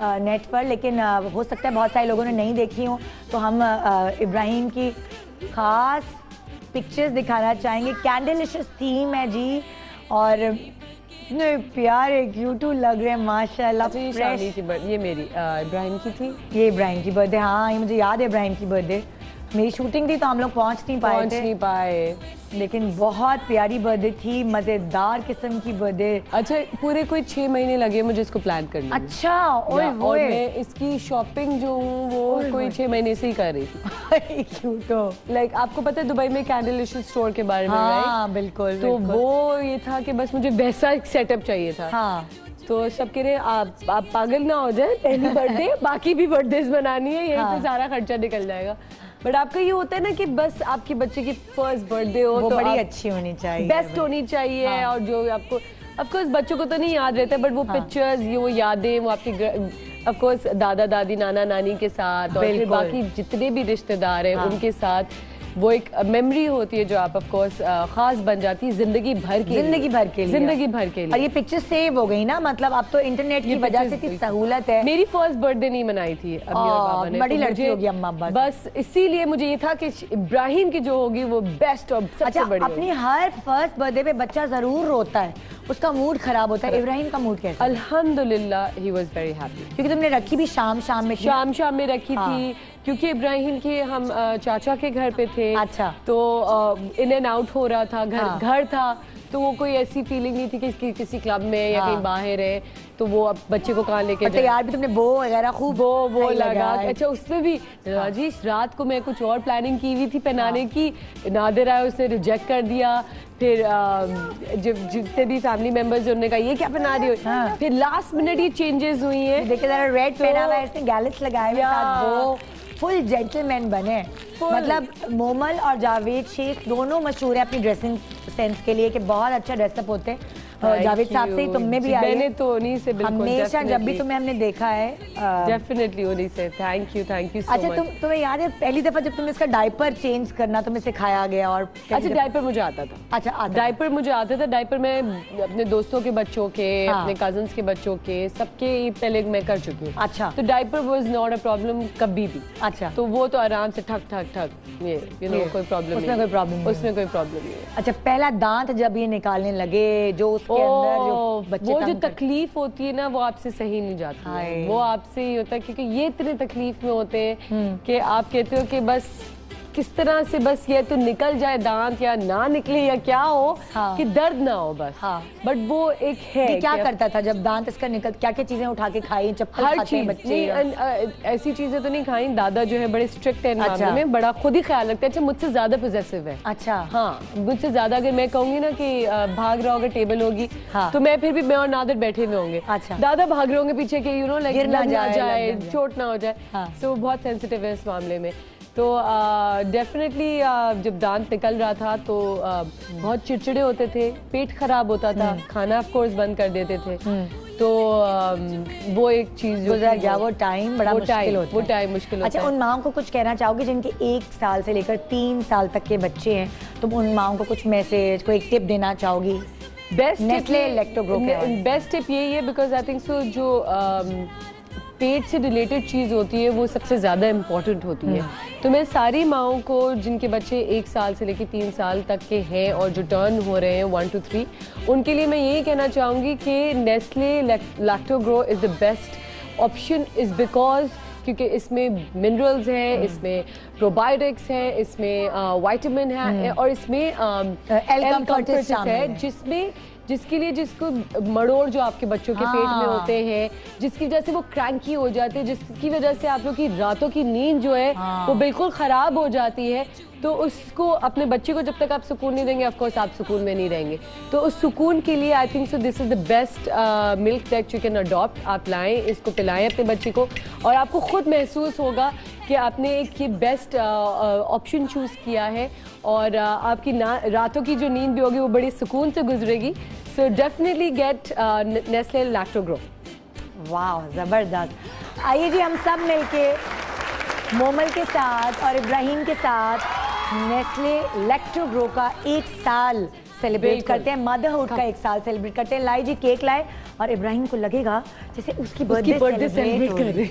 नेट पर, लेकिन हो सकता है बहुत सारे लोगों ने नहीं देखी हो, तो हम इब्राहिम की खास पिक्चर्स दिखाना चाहेंगे। कैंडलिशियस थीम है जी, और इतने प्यारे क्यूट लग रहे हैं माशाल्लाह। फ्रेश। ये मेरी इब्राहिम की थी, ये इब्राहिम की बर्थडे। हाँ, ये मुझे याद है इब्राहिम की बर्थडे। मेरी शूटिंग थी तो हम लोग पहुंच नहीं पाए, लेकिन बहुत प्यारी बर्थडे थी, मजेदार किस्म की बर्थडे। अच्छा, पूरे कोई 6 महीने लगे मुझे इसको प्लान करने में। अच्छा, और मैं इसकी शॉपिंग जो हूँ वो कोई 6 महीने से ही कर रही थी। क्यूट हो। लाइक आपको पता है दुबई में कैंडलिशियस स्टोर के बारे में? हाँ बिल्कुल। तो वो ये था कि बस मुझे वैसा एक सेटअप चाहिए था। हाँ। तो सब कह रहे आप पागल ना हो जाए, पहली बर्थडे बाकी भी बर्थडेज बनानी है, यही पे सारा खर्चा निकल जाएगा। बट आपका ये होता है ना कि बस आपके बच्चे की फर्स्ट बर्थडे हो तो बड़ी अच्छी होनी चाहिए, बेस्ट होनी चाहिए। हाँ। और जो आपको ऑफ कोर्स बच्चों को तो नहीं याद रहता, बट वो पिक्चर्स, ये वो यादें, वो आपकी ऑफ कोर्स दादा दादी नाना नानी के साथ और फिर बाकी जितने भी रिश्तेदार हैं उनके साथ, वो एक मेमोरी होती है जो आप ऑफ कोर्स खास बन जाती है जिंदगी भर के लिए। और ये पिक्चर सेव हो गई ना, मतलब अब तो इंटरनेट की वजह से इतनी सहूलत है। मेरी फर्स्ट बर्थडे नहीं मनाई थी अम्मी और पापा ने, बड़ी लड़की होगी अम्मा अब्बा, बस इसीलिए मुझे ये था कि इब्राहिम की जो होगी वो बेस्ट और सबसे बड़ी। अपनी हर फर्स्ट बर्थडे पे बच्चा जरूर रोता है, उसका मूड खराब होता है। इब्राहिम का मूड कैसा? अल्हम्दुलिल्लाह ही वाज वेरी हैप्पी, क्योंकि तुमने रखी भी शाम में रखी थी, क्योंकि इब्राहिम के हम चाचा के घर पे थे। अच्छा। तो इन एंड आउट हो रहा था, घर था, तो वो कोई ऐसी फीलिंग नहीं थी कि किसी क्लब में या कहीं बाहर है, तो वो अब बच्चे को कहाँ लेके जाए। यार भी तुमने बो वगैरह खूब वो लगा। अच्छा, उसमें भी राजेश रात को मैं कुछ और प्लानिंग की हुई थी पहनाने की, नादिर आया उसने रिजेक्ट कर दिया। फिर जब जितने भी फैमिली मेंबर्स उन्होंने कहा ये क्या पहना रही हो, फिर लास्ट मिनट ये चेंजेस हुई हैं। देखिए जरा रेड पहना हुआ है इसने, गैलेट्स लगाए हुए साथ, वो फुल जेंटलमैन बने। मतलब मोमल और जावेद शेख दोनों मशहूर है अपनी ड्रेसिंग सेंस के लिए कि बहुत अच्छा ड्रेसअप होते हैं। जावेद साहब से तुम में भी आई, मैंने तो उन्हीं से बिल्कुल हमेशा जब भी तुम्हें हमने देखा है डेफिनेटली उन्हीं से। थैंक यू सो अच्छा, तुम्हें याद है पहली दफा जब तुम्हें इसका डायपर चेंज करना तुम्हें सिखाया गया? और अच्छा, डायपर मुझे आता था। अच्छा, डायपर मुझे आता था। डायपर मैं अपने दोस्तों के बच्चों के, अपने कजन्स के बच्चों के, सबके पहले मैं कर चुकी हूँ। अच्छा। तो diaper was not a problem कभी भी। अच्छा। तो वो तो आराम से ठक ठक ठक, कोई प्रॉब्लम उसमें कोई प्रॉब्लम नहीं। अच्छा, पहला दांत जब ये निकालने लगे, जो उसके अंदर जो बच्चे वो जो तकलीफ होती है ना, वो आपसे सही नहीं जाती है। वो आपसे ही होता है, क्योंकि ये इतने तकलीफ में होते हैं कि आप कहते हो कि बस किस तरह से बस ये तो निकल जाए दांत, या ना निकले या क्या हो, कि दर्द ना हो बस। बट वो एक है क्या करता था जब दांत इसका निकल, क्या क्या चीजें उठा के खाई? चप्पल खाते हैं बच्चे? ऐसी चीजें तो नहीं खाई। दादा जो है बड़े स्ट्रिक्ट है मामले में, बड़ा खुद ही ख्याल रखते हैं। अच्छा, मुझसे ज्यादा पॉसेसिव है। अच्छा। हाँ, मुझसे ज्यादा। अगर मैं कहूंगी ना कि भाग रहा होगा, टेबल होगी, तो मैं फिर भी मैं और नादिर बैठे हुए होंगे। अच्छा। दादा भाग रहे होंगे पीछे के, लाइक गिर ना जाए, चोट ना हो जाए। तो बहुत सेंसिटिव है इस मामले में। तो डेफिनेटली जब दांत निकल रहा था तो बहुत चिड़चिड़े होते थे, पेट खराब होता था, खाना ऑफ कोर्स बंद कर देते थे। तो वो एक चीज गुजर गया, वो टाइम बड़ा मुश्किल होता है। वो टाइम मुश्किल होता है। अच्छा, उन माओं को कुछ कहना चाहोगे जिनके 1 साल से लेकर 3 साल तक के बच्चे हैं? तुम उन माओं को कुछ मैसेज, कोई टिप देना चाहोगी? बेस्ट नेस्ले लैक्टोग्रो बेस्ट टिप यही है, बिकॉज आई थिंक सो जो पेट से रिलेटेड चीज़ होती है वो सबसे ज़्यादा इम्पॉर्टेंट होती है। तो मैं सारी माओं को जिनके बच्चे 1 साल से लेकर 3 साल तक के हैं और जो टर्न हो रहे हैं 1 to 3, उनके लिए मैं यही कहना चाहूँगी कि Nestle Lactogrow is the best option, is because क्योंकि इसमें मिनरल्स हैं, इसमें प्रोबायोटिक्स हैं, इसमें विटामिन है और इसमें एल-कंफर्टिस है, जिसके लिए जिसको मड़ोड़ जो आपके बच्चों के पेट में होते हैं, जिसकी वजह से वो क्रैंकी हो जाते हैं, जिसकी वजह से आप लोग की रातों की नींद जो है वो बिल्कुल ख़राब हो जाती है। तो उसको अपने बच्चे को जब तक आप सुकून नहीं देंगे, ऑफ कोर्स आप सुकून में नहीं रहेंगे। तो उस सुकून के लिए I think so this is the best milk that you can adopt. आप लाएं, इसको पिलाएं अपने बच्चे को और आपको खुद महसूस होगा कि आपने एक ये बेस्ट ऑप्शन चूज़ किया है और आपकी रातों की जो नींद भी होगी वो बड़ी सुकून से गुजरेगी। So definitely get Nestle Lactogrow. वाह, ज़बरदस्त। आइए जी, हम सब मिलके मोमल के साथ और इब्राहिम के साथ नेस्ले लैक्टोग्रो का 1 साल सेलिब्रेट करते हैं, मदरहुड का 1 साल सेलिब्रेट करते हैं। लाई जी केक लाए और इब्राहिम को लगेगा जैसे उसकी बर्थडे सेलिब्रेट कर रही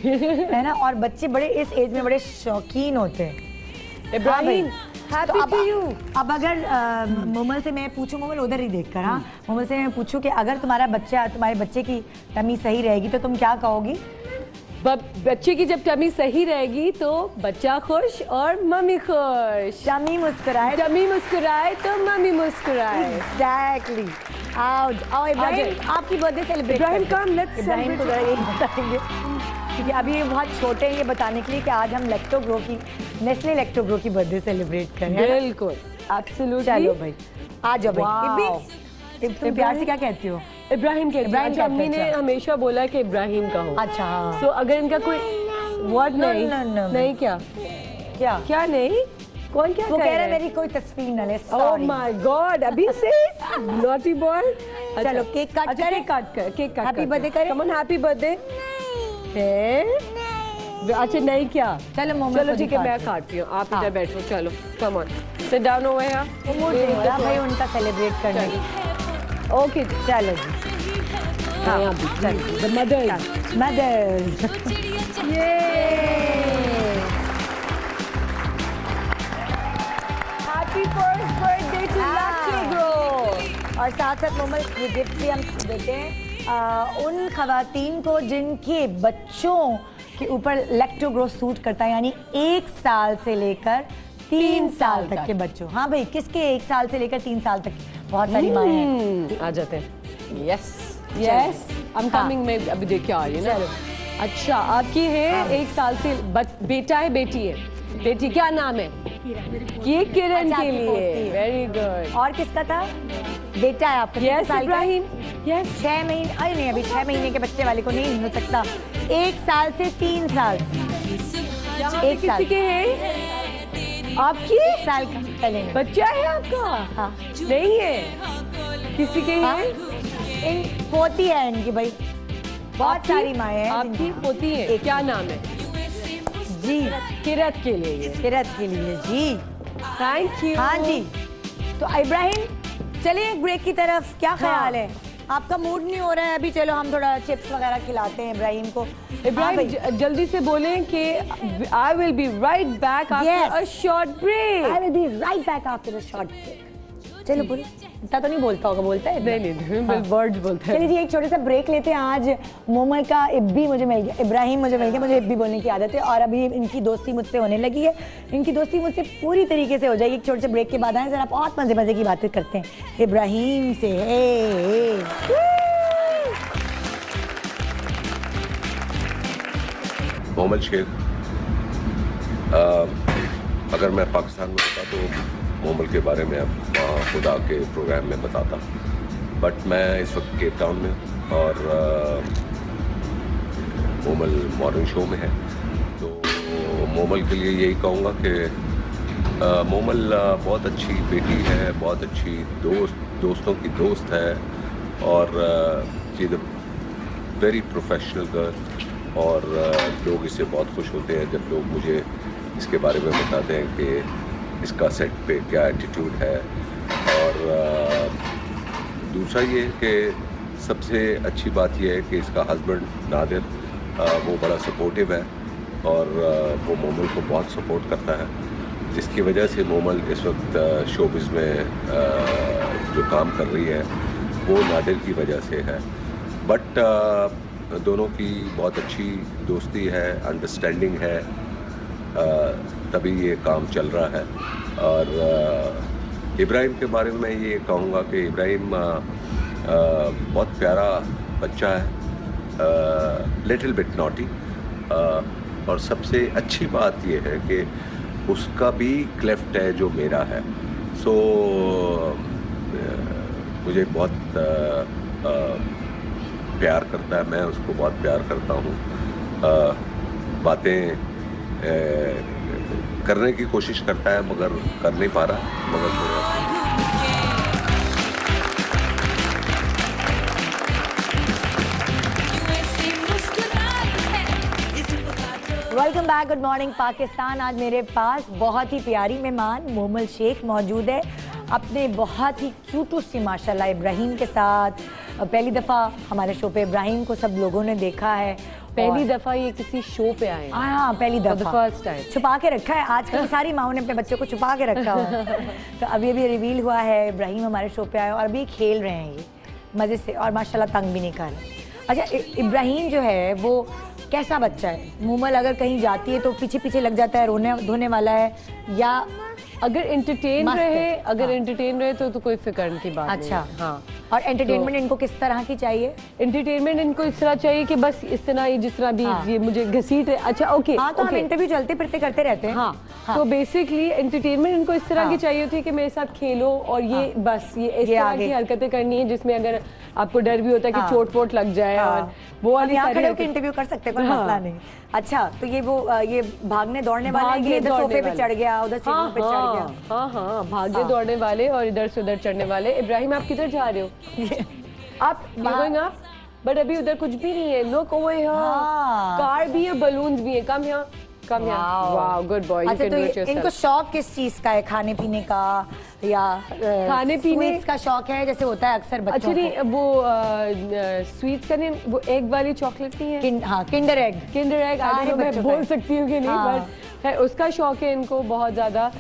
है ना। और बच्चे बड़े इस एज में बड़े शौकीन होते हैं। Ibrahim, happy to you. अब अगर मोमल से मैं पूछूं, मोमल उधर ही देखकर, हाँ, मोमल से मैं पूछूं कि अगर तुम्हारे बच्चे की टमी सही रहेगी तो तुम क्या कहोगी? बच्चे की जब टमी सही रहेगी तो बच्चा खुश और मम्मी खुश। टमी मुस्कुराए तो मम्मी मुस्कुराए। एग्जैक्टली। आओ इब्राहिम, आपकी birthday celebrate. Ibrahim come, let's Ibrahim को जरा यही बताएंगे क्योंकि अभी ये बहुत छोटे हैं ये बताने के लिए कि आज हम नेस्ले लैक्टोग्रो की बर्थडे सेलिब्रेट करें। बिल्कुल, एब्सोल्युटली। चलो भाई, आ जाओ भाई। तुम प्यार से क्या कहती हो? इब्राहिम के। अच्छा, अम्मी ने हमेशा बोला कि इब्राहिम का हो। अच्छा, हाँ। सो अगर इनका कोई वर्ड नहीं नहीं क्या नहीं, कौन क्या वो कह रहा है मेरी कोई तस्वीर न ले। ओह माय गॉड, अभी से नॉटी बॉय। चलो केक काट करें। केक काट। हैप्पी बर्थडे करें। Come on, happy birthday. अच्छा नहीं क्या, चलो ठीक है, मैं काटती हूँ, आप इधर बैठो। चलो come on, sit down over here. भाई उनका सेलिब्रेट करने। ओके चलो जी। हाँ, the mothers. Happy first birthday to Lactogrow. और साथ साथ मोमल ये गिफ्ट भी हम देते हैं उन खवातीन को जिनके बच्चों के ऊपर लैक्टोग्रो सूट करता है, यानी 1 साल से लेकर 3 साल तक के बच्चों। हाँ भाई, किसके 1 साल से लेकर 3 साल तक? बहुत सारी माएँ हैं। आ जाते हैं। Yes I am coming. में अभी देखिए आ रही है ना। अच्छा, आपकी है 1 साल से बेटा है, बेटी है? बेटी क्या नाम है? ये किरण के लिए। Very good. और किसका था? बेटा है आपका? यस इब्राहिम। यस 6 महीने। अरे नहीं, अभी 6 महीने के बच्चे वाले को नहीं हो सकता। 1 साल से 3 साल। एक किसी के है? आपकी 1 साल का पहले बच्चा है आपका? हाँ। नहीं है, किसी के हाँ? है? पोती है इनकी भाई। बहुत सारी माएँ हैं। आपकी पोती है, क्या नाम है? जी, किरत के लिए। किरत के लिए जी। Thank you. हाँ जी। तो इब्राहिम, चलिए एक ब्रेक की तरफ। क्या ख्याल है? आपका मूड नहीं हो रहा है अभी? चलो हम थोड़ा चिप्स वगैरह खिलाते हैं इब्राहिम को। इब्राहिम जल्दी से बोलें कि I will be right back after a short break. I will be right back after a short break. चलो बोलो। इतना तो नहीं बोलता होगा, बोलता है? नहीं, वर्ड्स बोलता है। चलिए जी, एक छोटे सा ब्रेक लेते हैं। आज मोमल का इब्बी मुझे मिल गया, इब्राहिम मुझे मिल गया। मुझे इब्बी बोलने की आदत है और अभी इनकी दोस्ती मुझसे होने लगी है। इनकी दोस्ती मुझसे पूरी तरीके से हो जाएगी। एक छोटे से ब्रेक के बाद आए, जरा बहुत मजे मजे की बातें करते हैं इब्राहिम से। मोमल शेख, अगर मैं पाकिस्तान में होता तो मोमल के बारे में अब खुदा के प्रोग्राम में बताता, बट मैं इस वक्त केप टाउन में और मोमल मॉर्निंग शो में है। तो मोमल के लिए यही कहूँगा कि मोमल बहुत अच्छी बेटी है, बहुत अच्छी दोस्तों की दोस्त है और she is a very professional girl. और लोग इससे बहुत खुश होते हैं जब लोग मुझे इसके बारे में बताते हैं कि इसका सेट पे क्या एटीट्यूड है। और दूसरा ये कि सबसे अच्छी बात यह है कि इसका हस्बैंड नादिर वो बड़ा सपोर्टिव है और वो मोमल को बहुत सपोर्ट करता है, जिसकी वजह से मोमल इस वक्त शोबिज़ में जो काम कर रही है वो नादिर की वजह से है। बट दोनों की बहुत अच्छी दोस्ती है, अंडरस्टैंडिंग है, तभी ये काम चल रहा है। और इब्राहिम के बारे में मैं ये कहूँगा कि इब्राहिम बहुत प्यारा बच्चा है, लिटिल बिट नॉटी, और सबसे अच्छी बात ये है कि उसका भी क्लेफ्ट है जो मेरा है। सो मुझे बहुत प्यार करता है, मैं उसको बहुत प्यार करता हूँ। बातें करने की कोशिश करता है मगर कर नहीं पा रहा, मगर welcome back, good morning Pakistan. आज मेरे पास बहुत ही प्यारी मेहमान मोमल शेख मौजूद है, अपने बहुत ही क्यूट सी माशाल्लाह इब्राहिम के साथ। पहली दफ़ा हमारे शो पे इब्राहिम को सब लोगों ने देखा है, पहली दफा ये किसी शो पे आए। हाँ, पहली दफा, फर्स्ट टाइम। छुपा के रखा है, आजकल सारी माओ ने अपने बच्चों को छुपा के रखा हुआ तो अभी रिवील हुआ है, इब्राहिम हमारे शो पे आए और अभी खेल रहे हैं ये मज़े से, और माशाल्लाह तंग भी नहीं कर रहे। अच्छा, इब्राहिम जो है वो कैसा बच्चा है? मोमल अगर कहीं जाती है तो पीछे पीछे लग जाता है, रोने धोने वाला है, या अगर एंटरटेन रहे तो कोई फिक्र की बात नहीं। अच्छा, हाँ। और एंटरटेनमेंट इनको किस तरह की चाहिए? एंटरटेनमेंट इनको इस तरह चाहिए कि बस इस तरह ये जिस तरह भी ये मुझे घसीट। अच्छा, ओके। हाँ, तो हम इंटरव्यू चलते फिरते करते रहते हैं। हाँ। तो बेसिकली एंटरटेनमेंट इनको इस तरह की चाहिए थी कि मेरे साथ खेलो और ये बस ये इस तरह की हरकतें करनी है जिसमें अगर आपको डर भी होता है कि चोट वोट लग जाए, और वो वाली सारी इंटरव्यू कर सकते हैं, कोई मसला नहीं। अच्छा, तो ये भागने दौड़ने वाले, इधर सोफे पे चढ़ गया, उधर सीढ़ियों पे चढ़ गया। हाँ, भागने दौड़ने वाले और इधर से उधर चढ़ने वाले। इब्राहिम, आप किधर जा रहे हो? आप गोइंग अप, बट अभी उधर कुछ भी नहीं है। लुक ओवर हियर, कार भी है, बलून्स भी है। Come here, come here. Wow, good boy, you can do it yourself. इनको शौक किस चीज का है? खाने पीने का या खाने पीने का शौक है, जैसे होता है अक्सर बच्चों को? अच्छा, नहीं, वो स्वीट्स का नहीं, वो एग वाली चॉकलेट नहीं है? हाँ, किंडर एग। किंडर एग, मैं बोल सकती हूँ कि नहीं, बट उसका शौक है इनको बहुत ज्यादा।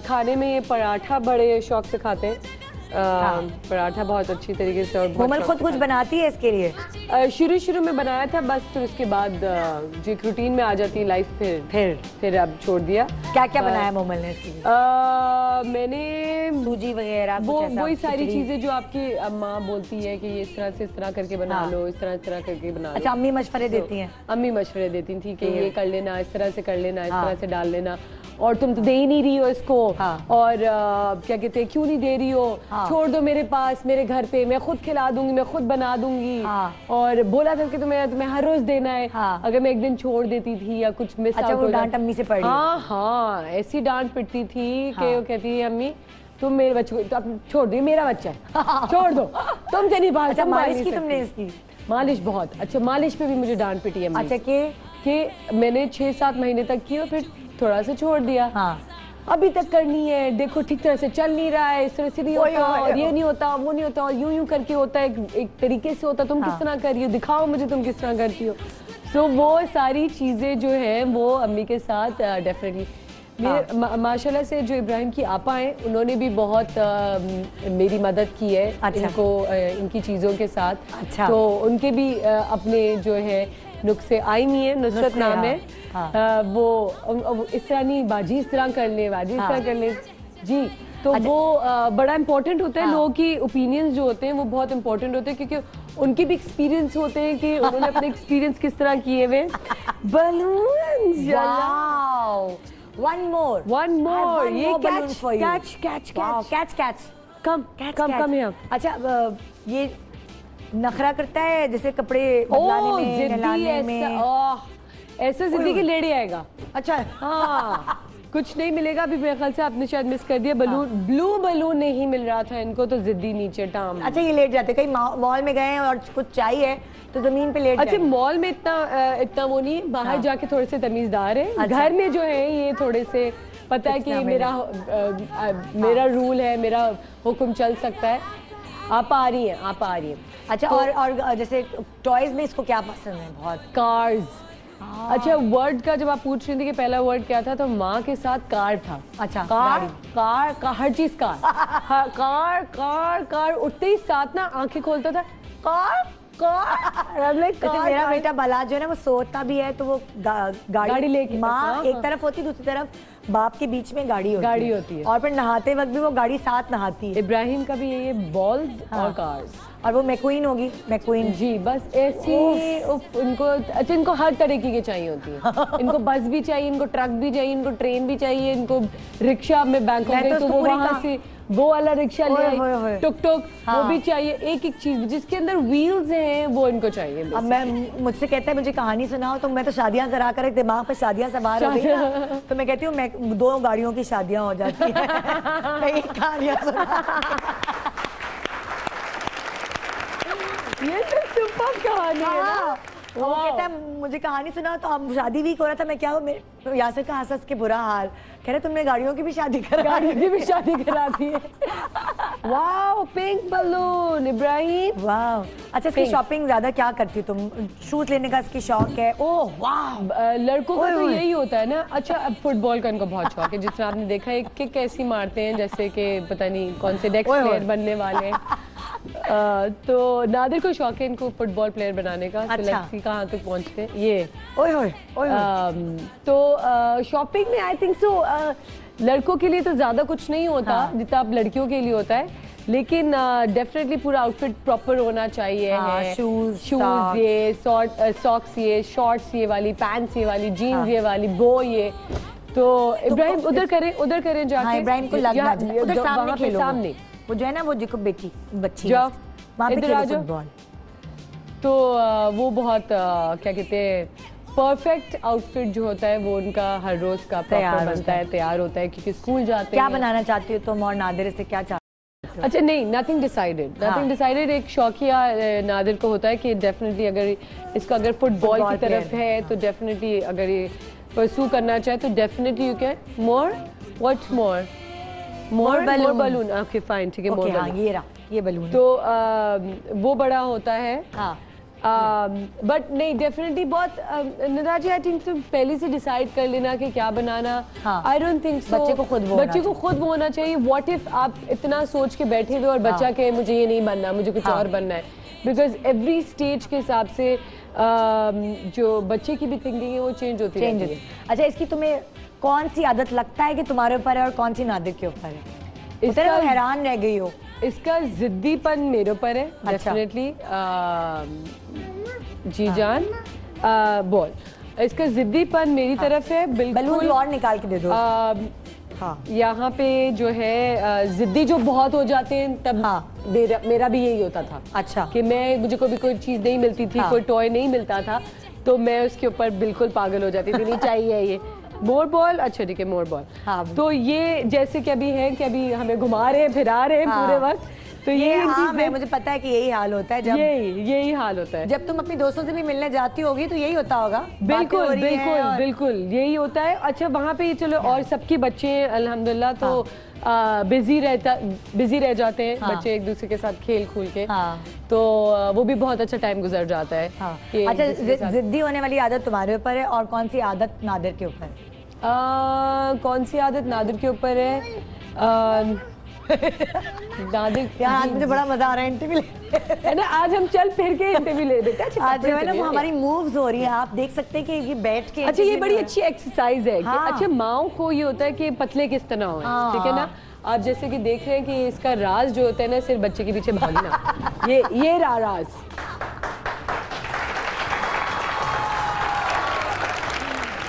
खाने में ये पराठा बड़े शौक से खाते हैं। पराठा बहुत अच्छी तरीके से। और मोमल खुद कुछ बनाती है इसके लिए? शुरू में बनाया था बस, तो उसके बाद जो एक रूटीन में आ जाती है लाइफ, फिर अब छोड़ दिया। क्या क्या बनाया मोमल ने इसके लिए? मैंने सूजी वगैरह, वही सारी चीजें जो आपकी माँ बोलती है कि ये इस तरह करके बना लो, इस तरह करके बना लो। अच्छा, अम्मी मशवरे देती हैं? अम्मी मशवरे देती थी कि ये कर लेना, इस तरह से कर लेना, इस तरह से डाल लेना, और तुम तो दे ही नहीं रही हो इसको। और क्या कहते हैं, क्यों नहीं दे रही हो? छोड़ दो मेरे पास, मेरे घर पे, मैं खुद खिला दूंगी, मैं खुद बना दूंगी। और बोला था कि तुम्हें हर रोज देना है। अगर मैं एक दिन छोड़ देती थी या कुछ मिस आउट हो जाता, डांट अम्मी से पड़ी? हाँ, ऐसी डांट पिटती थी कि वो कहती है, अम्मी तुम मेरे बच्चे को, तो अब छोड़ दो, मेरा बच्चा है, छोड़ दो, तुमसे नहीं बात। अच्छा, मालिश की तुमने इसकी? मालिश बहुत। अच्छा, मालिश पे भी मुझे डांट पिटी है। अच्छा, कि मैंने 6-7 महीने तक की और फिर थोड़ा सा छोड़ दिया। अभी तक करनी है, देखो ठीक तरह से चल नहीं रहा है, इस तरह से नहीं होता, और ये नहीं होता, वो नहीं होता, और यूं करके होता है, एक तरीके से होता। तुम किस तरह कर रही हो, दिखाओ मुझे तुम किस तरह करती हो। सो वो सारी चीजें जो है वो अम्मी के साथ डेफिनेटली। माशाल्लाह से जो इब्राहिम की आपा हैं, उन्होंने भी बहुत मेरी मदद की है। अच्छा। इनको इनकी चीज़ों के साथ। अच्छा। तो उनके भी अपने जो है नुस्खे आई नहीं है, नुसरत नाम है। वो इस तरह नहीं, बाजी इस तरह कर ले, बाजी इस तरह कर ले जी। तो वो बड़ा इम्पोर्टेंट होता है। लोगों की ओपिनियंस जो होते हैं वो बहुत इम्पोर्टेंट होते हैं, क्योंकि उनके भी एक्सपीरियंस होते हैं कि उन्होंने अपने एक्सपीरियंस किस तरह किए हुए। Balloons, One more. ये catch. Come here. अच्छा, ये नखरा करता है जैसे कपड़े बदलाने में, नहलाने में। ऐसा जिंदगी लेडी आएगा। अच्छा, हाँ। कुछ नहीं मिलेगा अभी, मेरे ख्याल से आपने शायद मिस कर दिया। ब्लू बलून नहीं मिल रहा था इनको, तो जिद्दी नीचे टांग। अच्छा, ये लेट जाते, कहीं मॉल में गए और कुछ चाहिए तो जमीन पे लेट। अच्छा, मॉल में इतना वो नहीं, बाहर जाके थोड़े से तमीजदार है। अच्छा। घर में जो है ये थोड़े से पता है कि मेरा रूल है, मेरा हुक्म चल सकता है। आप आ रही हैं, आप आ रही हैं। अच्छा, और जैसे टॉयज में इसको क्या पसंद है बहुत? कार्स। अच्छा, वर्ड का जब आप पूछ रही थी कि पहला वर्ड क्या था, तो माँ के साथ कार था। अच्छा, कार गाड़ी। कार हर चीज कार। हाँ, कार कार कार, उठते ही साथ ना आंखें खोलता था, कार कार। जैसे मेरा बेटा बला जो है ना, वो सोता भी है तो वो गाड़ी लेके, माँ हाँ, एक तरफ होती, दूसरी तरफ बाप के बीच में गाड़ी होती है। और फिर नहाते वक्त भी वो गाड़ी साथ नहाती है। इब्राहिम का भी ये बॉल्स और कार्स। और वो मैक्वीन होगी, मैक्वीन जी, बस ऐसी इनको, अच्छा इनको हर तरीके की चाहिए होती है। इनको बस भी चाहिए, इनको ट्रक भी चाहिए, इनको ट्रेन भी चाहिए, इनको रिक्शा में बैंकॉक गई तो वो वहां से वो वाला रिक्शा ले आई, टुक टुक वो भी चाहिए, एक एक चीज जिसके अंदर व्हील्स हैं वो इनको चाहिए। अब मैं मुझसे कहता है मुझे कहानी सुनाओ, तो मैं तो शादियां करा कर एक दिमाग पे शादियां सवार हो गई ना, तो मैं कहती हूँ मैं 2 गाड़ियों की शादियां हो जाती है। मैं एक कहानियां सुना। ये तो सुपर कहानी है ना। वो कहता है मुझे कहानी सुनाओ, तो अब शादी वीक हो रहा था, मैं क्या तो यासिर का हंस के बुरा हाल, कह रहे तुमने गाड़ियों की भी शादी करा दी है। Wow, pink balloon Ibrahim. Wow, अच्छा इसकी शॉपिंग ज्यादा क्या करती हो तुम? शूज लेने का इसकी शौक है? ओह वाह, लड़कों का तो यही होता है ना। अच्छा, अब फुटबॉल का इनको बहुत शौक है, जिस तरह आपने देखा है किक कैसी मारते हैं, जैसे कि पता नहीं कौन से नेक्स्ट प्लेयर बनने वाले हैं। तो नादिर को शौक है इनको फुटबॉल प्लेयर बनाने का। अच्छा। कहाँ तक पहुँचते हैं ये। तो शॉपिंग में आई थिंक सो लड़कों के लिए तो ज्यादा कुछ नहीं होता जितना अब लड़कियों के लिए होता है, लेकिन डेफिनेटली पूरा आउटफिट प्रॉपर होना चाहिए है। शूज ये, सॉक्स ये, शॉर्ट्स ये वाली, पैंट्स ये वाली, जीन्स ये वाली, बो ये। तो इब्राहिम उधर करें जाके। इब्राहिम को लगना उधर सामने वो जो है ना, वो जिसको बच्ची जाओ वहाँ पे खेलो फुटबॉल। तो वो बहुत क्या कहते हैं, परफेक्ट आउटफिट जो होता है वो उनका हर रोज का प्रॉपर बनता है, तैयार होता है, क्योंकि स्कूल जाते हैं। क्या बनाना चाहती हो तुम और नादिर से क्या चाहती हो? अच्छा नहीं, नथिंग डिसाइडेड। एक शौकिया नादिर को होता है कि डेफिनेटली अगर इसका अगर फुटबॉल की तरफ है तो डेफिनेटली अगर ये परस्यू करना चाहे तो definitely you can more balloon. Okay fine, ठीक है, मोर बलून। ये बलून तो वो बड़ा होता है। बट नहीं, डेफिनेटली बहुत निराजी, आई थिंक तुम पहले से डिसाइड कर लेना कि क्या बनाना। I don't think so. बच्चे को खुद वो होना चाहिए। व्हाट इफ आप इतना सोच के बैठे हुए और बच्चा कहे मुझे ये नहीं बनना, मुझे कुछ और बनना है, बिकॉज एवरी स्टेज के हिसाब से जो बच्चे की भी थिंकिंग है वो चेंज होती है। अच्छा, इसकी तुम्हें कौन सी आदत लगता है कि तुम्हारे ऊपर है और कौन सी नादिर के ऊपर है? इसका हैरान रह गई हो। इसका जिद्दीपन मेरे ऊपर है डेफिनेटली। जी जान, बोल। इसका जिद्दीपन मेरी तरफ है बिल्कुल। बलून और निकाल के दे दो। यहाँ पे जो है जिद्दी जो बहुत हो जाते हैं तब मेरा भी यही होता था। अच्छा, कि मुझे कोई चीज नहीं मिलती थी, कोई टॉय नहीं मिलता था, तो मैं उसके ऊपर बिल्कुल पागल हो जाती थी, नहीं चाहिए ये मोर बॉल। अच्छा ठीक है, मोर बॉल। तो ये जैसे कि अभी है कि अभी हमें घुमा रहे हैं, फिरा रहे हैं पूरे वक्त, तो ये है, मुझे पता है कि यही हाल होता है। जब यही हाल होता है जब तुम अपनी दोस्तों से भी मिलने जाती होगी तो यही होता होगा। बिल्कुल यही होता है। अच्छा, वहाँ पे चलो और सबके बच्चे अल्हम्दुलिल्लाह तो बिजी रह जाते हैं बच्चे एक दूसरे के साथ खेल खूल के। तो वो भी बहुत अच्छा टाइम गुजर जाता है। अच्छा, जिद्दी होने वाली आदत तुम्हारे ऊपर है और कौन सी आदत नादिर के ऊपर है? कौन सी आदत नादिर के ऊपर है? नादिर यार, आज मुझे बड़ा मजा आ रहा है इंटरव्यू है ना। आज हम चल फिर के इंटरव्यू ले देते हैं। आज जो है ना वो हमारी मूव्स हो रही है, आप देख सकते हैं कि ये बैठ के। अच्छा, ये बड़ी अच्छी एक्सरसाइज है। अच्छा, माओ को ये होता है कि पतले किस तरह हो, ठीक है ना। आप जैसे कि देख रहे हैं कि इसका राज जो होता है ना, सिर्फ बच्चे के पीछे भागना। ये रहा राज।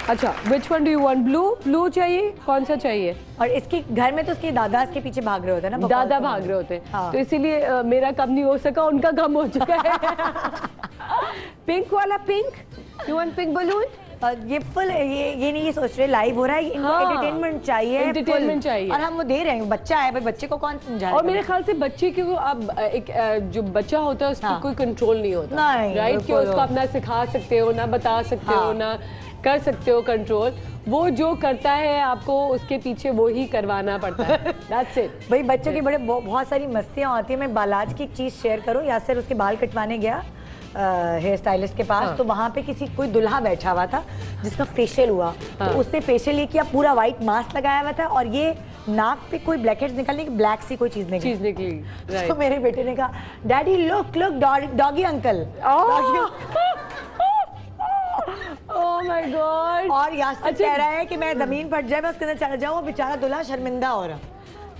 अच्छा, which one do you want? Blue चाहिए? कौन सा चाहिए? और इसके घर में तो उसके दादा इसके पीछे भाग रहे होते हैं ना, दादा भाग रहे होते हैं। तो इसीलिए मेरा कम नहीं हो सका, उनका कम हो चुका है। पिंक वाला, pink. You want pink balloon? ये फुल ये नहीं, ये सोच रहे लाइव हो रहा है, इनको एंटरटेनमेंट चाहिए, और हम वो दे रहे हैं। बच्चा है भाई, बच्चे को कौन समझाएगा? और मेरे ख्याल से बच्चे को अब एक जो बच्चा होता है उसको कोई कंट्रोल नहीं होता, राइट? कि उसको अपना सिखा सकते हो ना, बता सकते हो ना, कर सकते हो कंट्रोल, वो जो करता है आपको उसके पीछे वो ही करवाना पड़ता है। That's it। भाई बच्चों की बड़े बहुत सारी मस्तियाँ होती है। मैं बालाज की एक चीज़ शेयर करूँ, यासिर उसके बाल कटवाने गया हेयर स्टाइलिस्ट के पास, तो वहाँ पे कोई दुल्हा बैठा हुआ था जिसका फेशियल हुआ, तो उसने फेशियल ये किया, पूरा व्हाइट मास्क लगाया हुआ था और ये नाक पे कोई ब्लैक हेड्स निकलने की ब्लैक सी कोई चीज निकली। तो मेरे बेटे ने कहा daddy look doggy uncle. Oh my God. और यासिर कह रहा है कि मैं जमीन फट जाए मैं उसके अंदर चला जाऊँ, बेचारा दूल्हा शर्मिंदा हो रहा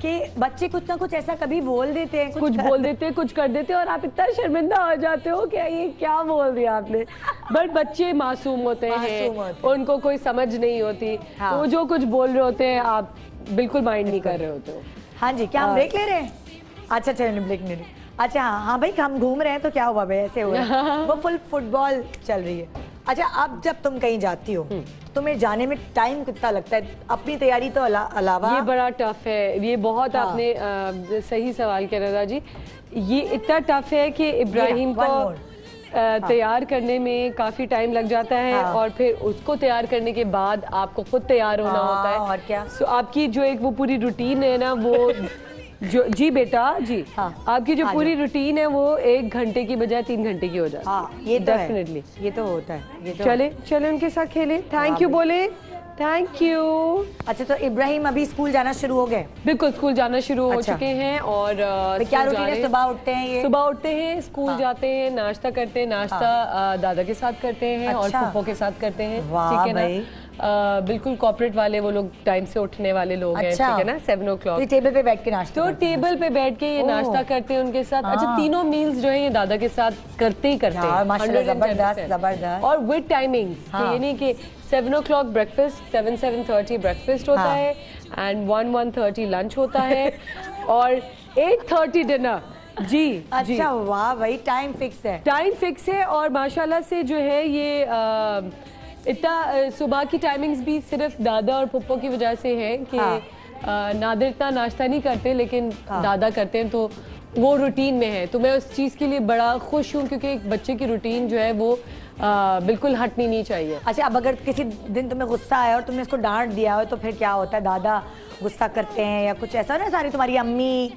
कि बच्चे कुछ ना कुछ ऐसा कभी बोल देते हैं, कुछ बोल देते हैं, कुछ कर देते हैं और आप इतना शर्मिंदा हो जाते हो कि ये क्या बोल दिया आपने। बट बच्चे मासूम होते हैं, उनको कोई समझ नहीं होती, हाँ। वो जो कुछ बोल रहे होते हैं आप बिल्कुल माइंड नहीं कर रहे होते हो। हाँ जी, क्या हम ब्रेक ले रहे हैं? अच्छा चलो ब्रेक ले रहे। अच्छा हाँ भाई हम घूम रहे हैं तो क्या हुआ भाई, ऐसे हो रहा है। वो फुल फुटबॉल चल रही है। अच्छा अब जब तुम कहीं जाती हो तुम्हें जाने में टाइम कितना लगता है? अपनी तैयारी तो अलावा ये बड़ा टफ है, ये बहुत हाँ। आपने सही सवाल किया रजा जी। ये इतना टफ है कि इब्राहिम को तैयार करने में काफी टाइम लग जाता है, हाँ। और फिर उसको तैयार करने के बाद आपको खुद तैयार होना होता है। और क्या? सो आपकी जो एक वो पूरी रूटीन है ना, वो जो जी बेटा जी, हाँ। आपकी जो पूरी रूटीन है वो 1 घंटे की बजाय 3 घंटे की हो जाती है। हाँ ये तो डेफिनेटली, ये तो होता है, ये तो चले चले उनके साथ खेले। थैंक यू बोले, थैंक यू। अच्छा तो इब्राहिम अभी स्कूल जाना शुरू हो गए? बिल्कुल स्कूल जाना शुरू हो अच्छा। चुके हैं। और तो क्या रूटीन है? सुबह उठते हैं ये? सुबह उठते हैं, स्कूल जाते हैं, नाश्ता करते हैं, नाश्ता दादा के साथ करते हैं और अच्छा। फूफो के साथ करते हैं। वाह ठीक है भाई। ना, बिल्कुल कॉर्पोरेट वाले वो लोग टाइम से उठने वाले लोग हैं, अच्छा। ठीक है ना, 7 o'clock। तो टेबल पे बैठ के नाश्ता तो करते हैं? टेबल पे बैठ के ये नाश्ता करते हैं उनके साथ। अच्छा तीनों मील्स जो है ये दादा के साथ करते ही करते हैं। माशाल्लाह, 110%। जबरदस्त जबरदस्त। और विद टाइमिंग्स, ये नहीं कि 7 o'clock ब्रेकफास्ट, 7-7:30 ब्रेकफास्ट होता हाँ। है एंड 1-1:30 लंच होता है और 8:30 डिनर। जी जी, अच्छा वाह भाई, टाइम फिक्स है। टाइम फिक्स है। और माशाल्लाह से जो है ये इतना सुबह की टाइमिंग्स भी सिर्फ दादा और पप्पो की वजह से है कि हाँ। नादिर इतना नाश्ता नहीं करते लेकिन दादा करते हैं, तो वो रूटीन में है। तो मैं उस चीज़ के लिए बड़ा खुश हूँ क्योंकि एक बच्चे की रूटीन जो है वो बिल्कुल हटनी नहीं चाहिए। अच्छा अब अगर किसी दिन तुम्हें गुस्सा आया और तुमने इसको डांट दिया हो तो फिर क्या होता है? दादा गुस्सा करते हैं या कुछ ऐसा ना? सारी तुम्हारी अम्मी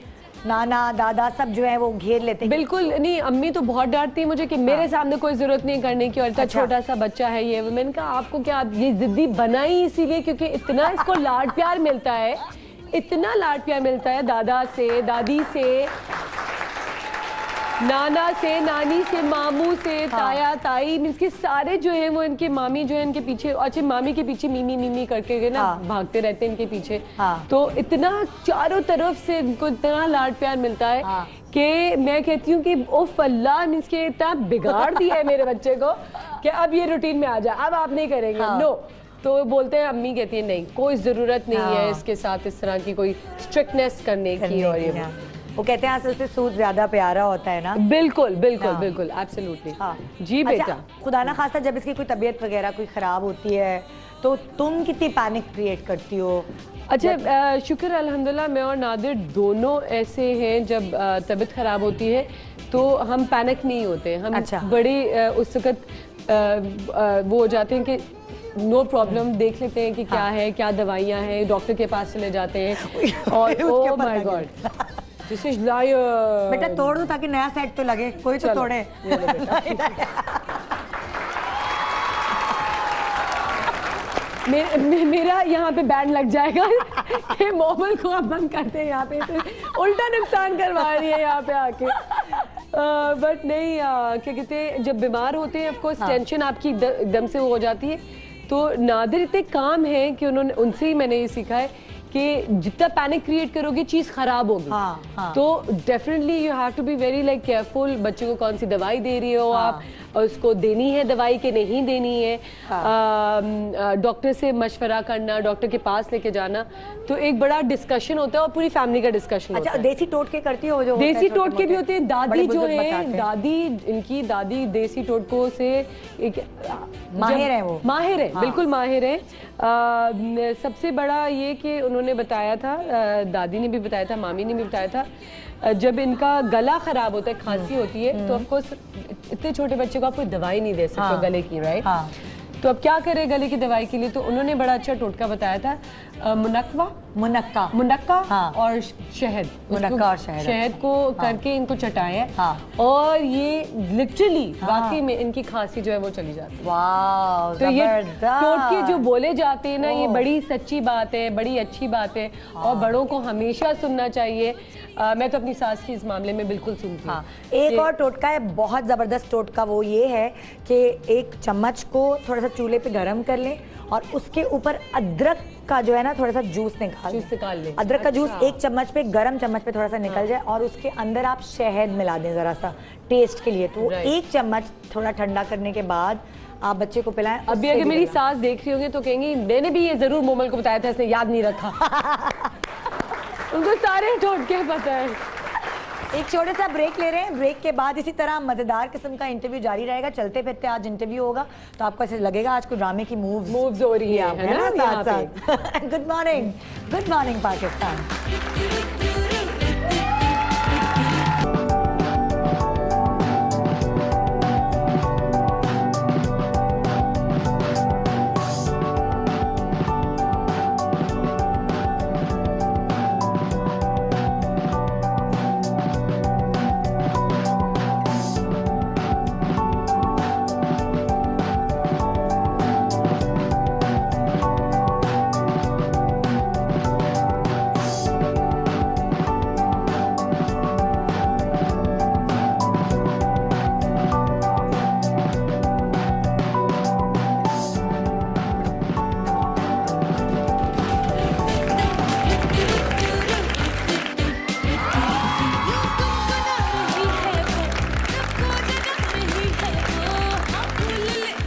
नाना दादा सब जो है वो घेर लेते हैं? बिल्कुल नहीं, अम्मी तो बहुत डांटती है मुझे कि मेरे सामने कोई जरूरत नहीं करने की, और इतना अच्छा। छोटा सा बच्चा है ये। मैंने कहा आपको क्या, आप ये जिद्दी बनाई इसीलिए क्योंकि इतना इसको लाड प्यार मिलता है, इतना लाड प्यार मिलता है दादा से, दादी से, नाना से, नानी से, मामू से, ताया ताई, मीन्स के सारे जो है वो इनके मामी जो है इनके पीछे, अच्छा मामी के पीछे मिमी मिमी करके ना भागते रहते हैं इनके पीछे। तो इतना चारों तरफ से इनको इतना लाड प्यार मिलता है कि मैं कहती हूँ कि ओफ अल्लाह, मीन्स के इतना बिगाड़ दिया है मेरे बच्चे को कि अब ये रूटीन में आ जाए, अब आप नहीं करेंगे। नो, तो बोलते हैं, अम्मी कहती है नहीं कोई जरूरत नहीं है इसके साथ इस तरह की कोई स्ट्रिक्टनेस करने की। और ये वो कहते हैं असल से सूद ज्यादा प्यारा होता है ना? बिल्कुल बिल्कुल बिल्कुल, एब्सोल्युटली। जी बेटा। अच्छा, खुदा ना खासा जब इसकी कोई तबीयत वगैरह कोई खराब होती है तो तुम कितनी पैनिक क्रिएट करती हो? अच्छा शुक्र अल्हम्दुलिल्लाह, मैं और नादिर दोनों ऐसे हैं, जब तबीयत खराब होती है तो हम पैनिक नहीं होते। हम बड़े उस वक्त वो हो जाते हैं कि नो प्रॉब्लम, देख लेते हैं कि क्या है, क्या दवाइयाँ हैं, डॉक्टर के पास चले जाते हैं। और oh my god, this is liar. बेटा तोड़ दो ताकि नया सेट तो लगे, कोई तो तोड़े। मेरा यहाँ पे बैंड लग जाएगा कि मोबाइल को आप बंद करते हैं, यहाँ पे तो उल्टा नुकसान करवा रही है यहाँ पे आके। बट नहीं, क्या कहते हैं, जब बीमार होते हैं ऑफकोर्स टेंशन आपकी एकदम से हो जाती है। तो नादिर इतने काम है कि उन्होंने, उनसे ही मैंने ये सीखा है कि जितना पैनिक क्रिएट करोगे चीज खराब होगी। तो definitely you have to be very like careful, बच्चे को कौन सी दवाई दे रही हो आप, उसको देनी है दवाई के नहीं देनी है, डॉक्टर से मशवरा करना, डॉक्टर के पास लेके जाना, तो एक बड़ा डिस्कशन होता है और पूरी फैमिली का डिस्कशन होता है। देसी टोटके करती हो? जो देसी टोटके भी होते हैं। दादी जो है, दादी, इनकी दादी देसी टोटकों से एक माहिर है, वो माहिर है, बिल्कुल माहिर है। सबसे बड़ा ये कि उन्होंने बताया था, दादी ने भी बताया था, मामी ने भी बताया था, जब इनका गला खराब होता है, खांसी होती है, तो ऑफ कोर्स इतने छोटे बच्चे को आप कोई दवाई नहीं दे सकते गले की, राइट? तो अब क्या करें गले की दवाई के लिए? तो उन्होंने बड़ा अच्छा टोटका बताया था, मुनक्का हाँ। और शहद, मुनक्का और शहद को करके इनको चटाएं, हाँ। और ये लिटरली वाकई में इनकी खांसी जो है वो चली जाती है। वाह, तो ये जबरदस्त। टोटके जो बोले जाते हैं ना, ये बड़ी सच्ची बात है, बड़ी अच्छी बात है, और बड़ों को हमेशा सुनना चाहिए। मैं तो अपनी सास की इस मामले में बिल्कुल सुनती हूँ। हाँ, एक और टोटका है, बहुत जबरदस्त टोटका, वो ये है कि एक चम्मच को थोड़ा सा चूल्हे पे गरम कर लें और उसके ऊपर अदरक का जो है ना थोड़ा सा जूस निकाल लें। अदरक का जूस एक चम्मच पे, गरम चम्मच पे थोड़ा सा निकल जाए और उसके अंदर आप शहद मिला दें जरा सा टेस्ट के लिए। तो एक चम्मच थोड़ा ठंडा करने के बाद आप बच्चे को पिलाएं। अभी अगर मेरी सास देख रही होंगी तो कहेंगी मैंने भी ये जरूर मोमल को बताया था, इसने याद नहीं रखा। उनको सारे टोटके पता है। एक छोटे सा ब्रेक ले रहे हैं, ब्रेक के बाद इसी तरह मजेदार किस्म का इंटरव्यू जारी रहेगा। चलते फिरते आज इंटरव्यू होगा तो आपको ऐसे लगेगा आज कोई ड्रामे की मूव्स हो रही है ना साथ साथ। Good morning Pakistan.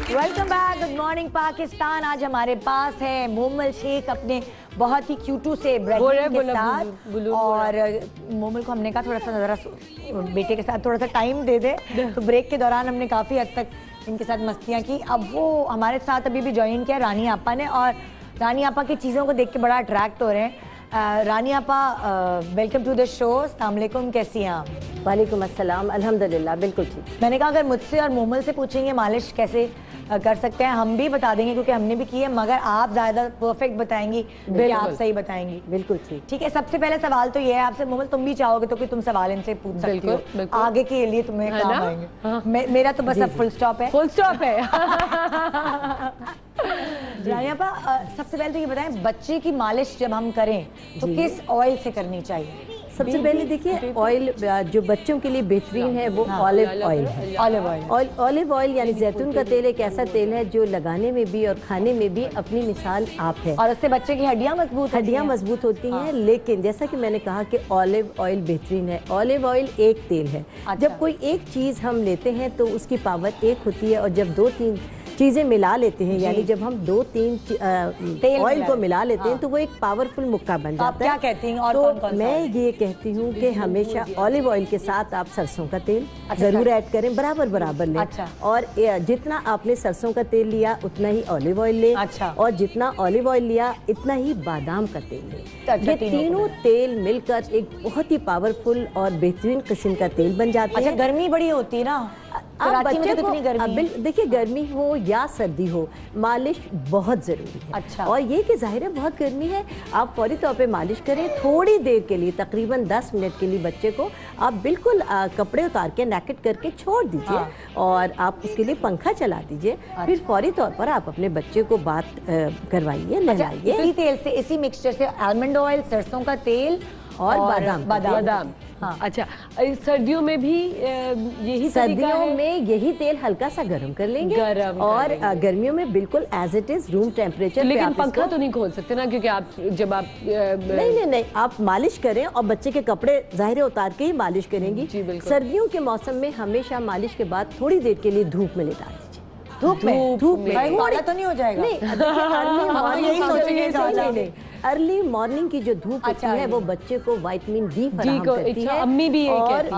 Welcome back, good morning Pakistan. आज हमारे पास है मोमल शेख अपने बहुत ही क्यूटू से ब्रेड के साथ, और मोमल को हमने कहा थोड़ा सा जरा बेटे के साथ थोड़ा सा टाइम दे दे, तो ब्रेक के दौरान हमने काफ़ी हद तक इनके साथ मस्तियाँ की। अब वो हमारे साथ अभी भी ज्वाइन किया रानी आपा ने, और रानी आपा की चीज़ों को देख के बड़ा अट्रैक्ट हो रहे हैं। रानी आपा, वेलकम टू द शो। अस्सलाम वालेकुम, कैसी हैं आप? वालेकुम अस्सलाम, अल्हम्दुलिल्लाह बिल्कुल ठीक। मैंने कहा अगर मुझसे और मोमल से पूछेंगे मालिश कैसे कर सकते हैं, हम भी बता देंगे क्योंकि हमने भी की है, मगर आप ज़्यादा परफेक्ट बताएंगी कि आप सही बताएंगी। बिल्कुल ठीक है। सबसे पहले सवाल तो ये है आपसे, मोमल तुम भी चाहोगे तो कि तुम सवाल इनसे पूछ सकती हो, आगे के लिए तुम्हें काम आएंगे। हाँ। मेरा तो बस अब फुल स्टॉप है। रानी आपा, सबसे पहले तो ये बताएं, बच्चे की मालिश जब हम करें तो किस ऑयल से करनी चाहिए? सबसे पहले देखिए, ऑयल जो बच्चों के लिए बेहतरीन है वो ऑलिव ऑयल है। ऑलिव ऑयल यानी जैतून का तेल एक ऐसा तेल है जो लगाने में भी और खाने में भी अपनी मिसाल आप है, और उससे बच्चे की हड्डियां मजबूत होती हैं। लेकिन जैसा कि मैंने कहा कि ऑलिव ऑयल बेहतरीन है। ऑलिव ऑयल एक तेल है। जब कोई एक चीज़ हम लेते हैं तो उसकी पावर एक होती है, और जब 2-3 चीज़ें मिला लेते हैं, यानी जब हम 2-3 ऑयल को मिला लेते हैं तो वो एक पावरफुल मुक्का बन जाता है। क्या कहती हैं? और तो कौन-कौन सा? मैं ये कहती हूँ कि हमेशा ऑलिव ऑयल के साथ आप सरसों का तेल जरूर ऐड करें, बराबर लें। और जितना आपने सरसों का तेल लिया उतना ही ऑलिव ऑयल लें, और जितना ऑलिव ऑयल लिया इतना ही बादाम का तेल लें। ये तीनों तेल मिलकर एक बहुत ही पावरफुल और बेहतरीन किस्म का तेल बन जाता है। गर्मी बड़ी होती है ना, आप बच्चे को देखिए, गर्मी हो या सर्दी हो, मालिश बहुत जरूरी है। और ये कि जाहिर है बहुत गर्मी है, आप फौरी तौर पे मालिश करें थोड़ी देर के लिए, तकरीबन 10 मिनट के लिए बच्चे को आप बिल्कुल कपड़े उतार के नेकेट करके छोड़ दीजिए, और आप उसके लिए पंखा चला दीजिए। फिर फौरी तौर पर आप अपने बच्चे को बात करवाइए, नहलाइए। इसी तेल से, इसी मिक्सचर से आलमंड ऑयल, सरसों का तेल और बादाम। हाँ। अच्छा, सर्दियों में भी यही सर्दियों में यही तेल हल्का सा गर्म कर लेंगे, और गर्मियों में बिल्कुल as it is room temperature. लेकिन पंखा तो नहीं खोल सकते ना, क्योंकि आप जब आप नहीं, आप मालिश करें और बच्चे के कपड़े जाहिर उतार के ही मालिश करेंगी। सर्दियों के मौसम में हमेशा मालिश के बाद थोड़ी देर के लिए धूप में लेटा दीजिए। धूप में तो नहीं हो जाएगा? अर्ली मॉर्निंग की जो धूप होती है वो बच्चे को विटामिन डी फराहम करती है। अम्मी भी यही कहती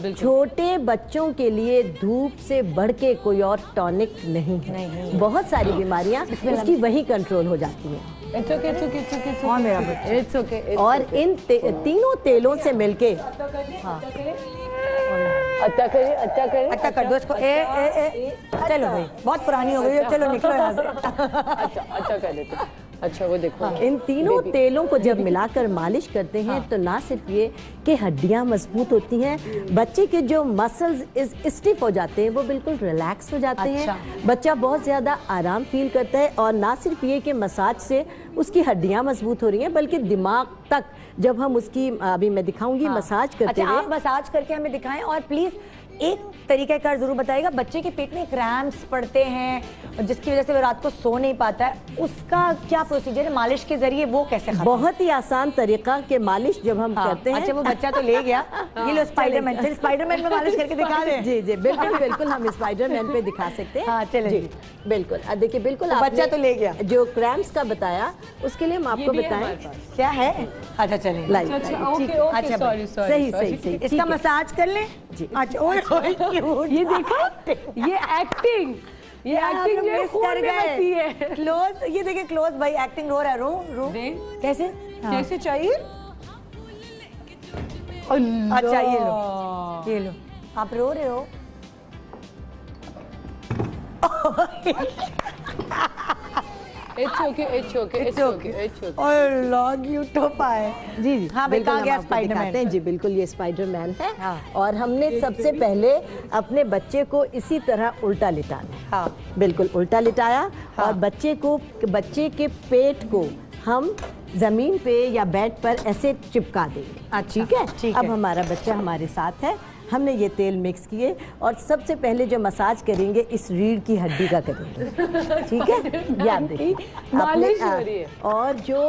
हैं। छोटे बच्चों के लिए धूप से बढ़ के कोई और टॉनिक नहीं है। बहुत सारी बीमारियां उसकी वही कंट्रोल हो जाती हैं। और इन तीनों तेलों से मिलके अच्छा करिए, अच्छा करिए, अच्छा कर दो इसको। ए चलो भाई, बहुत पुरानी हो गई है, चलो निकलो यहाँ से। अच्छा अच्छा कर लेते। अच्छा वो देखो इन तीनों तेलों को जब मिलाकर मालिश करते हैं तो ना सिर्फ ये कि हड्डियां मजबूत होती हैं, बच्चे के जो मसल्स स्टिफ हो जाते हैं वो बिल्कुल रिलैक्स हो जाते हैं, बच्चा बहुत ज़्यादा आराम फील करता है। और ना सिर्फ ये कि मसाज से उसकी हड्डियां मजबूत हो रही हैं बल्कि दिमाग तक जब हम उसकी अभी मैं दिखाऊंगी मसाज करते अच्छा हुए। आप मसाज करके हमें दिखाएं। और प्लीज एक तरीका कार जरूर बताइएगा, बच्चे के पेट में क्रैम्प्स पड़ते हैं जिसकी वजह से वो रात को सो नहीं पाता है, उसका क्या प्रोसीजर है मालिश के जरिए, वो कैसे खत्म? बहुत ही आसान तरीका के मालिश जब हम करते हैं। अच्छा वो बच्चा तो ले गया, ये लो स्पाइडरमैन, चल स्पाइडरमैन में मालिश करके दिखा दे। जी जी बिल्कुल बिल्कुल हम स्पाइडरमैन पे दिखा सकते हैं। हाँ चले जी बिल्कुल। देखिए बिल्कुल तो बच्चा तो ले गया। जो क्रैम्प्स का बताया उसके लिए हम आपको बताएं क्या है। अच्छा चलिए लाइक अच्छा सॉरी सही सही सही इसका मसाज कर ले जी। अच्छा ओए ये देखो ये एक्टिंग, ये एक्टिंग मिस कर गए। क्लोज, ये देखिए क्लोज भाई एक्टिंग हो रहा है। रो कैसे कैसे चाहिए? अच्छा ये लो आप रो रहे हो। It's okay, it's okay, it's okay, it's okay. और लॉग यू तो पाए जी जी हाँ भाई कहाँ गया स्पाइडरमैन? जी बिल्कुल ये स्पाइडरमैन है। हाँ। और हमने सबसे पहले अपने बच्चे को इसी तरह उल्टा लिटाना है। हाँ बिल्कुल उल्टा लिटाया। हाँ। और बच्चे के पेट को हम जमीन पे या बेड पर ऐसे चिपका देंगे। अच्छा, ठीक है। अब हमारा बच्चा हमारे साथ है, हमने ये तेल मिक्स किए और सबसे पहले जो मसाज करेंगे इस रीढ़ की हड्डी का करेंगे। ठीक है, याद देखिए मालिश हो रही है। और जो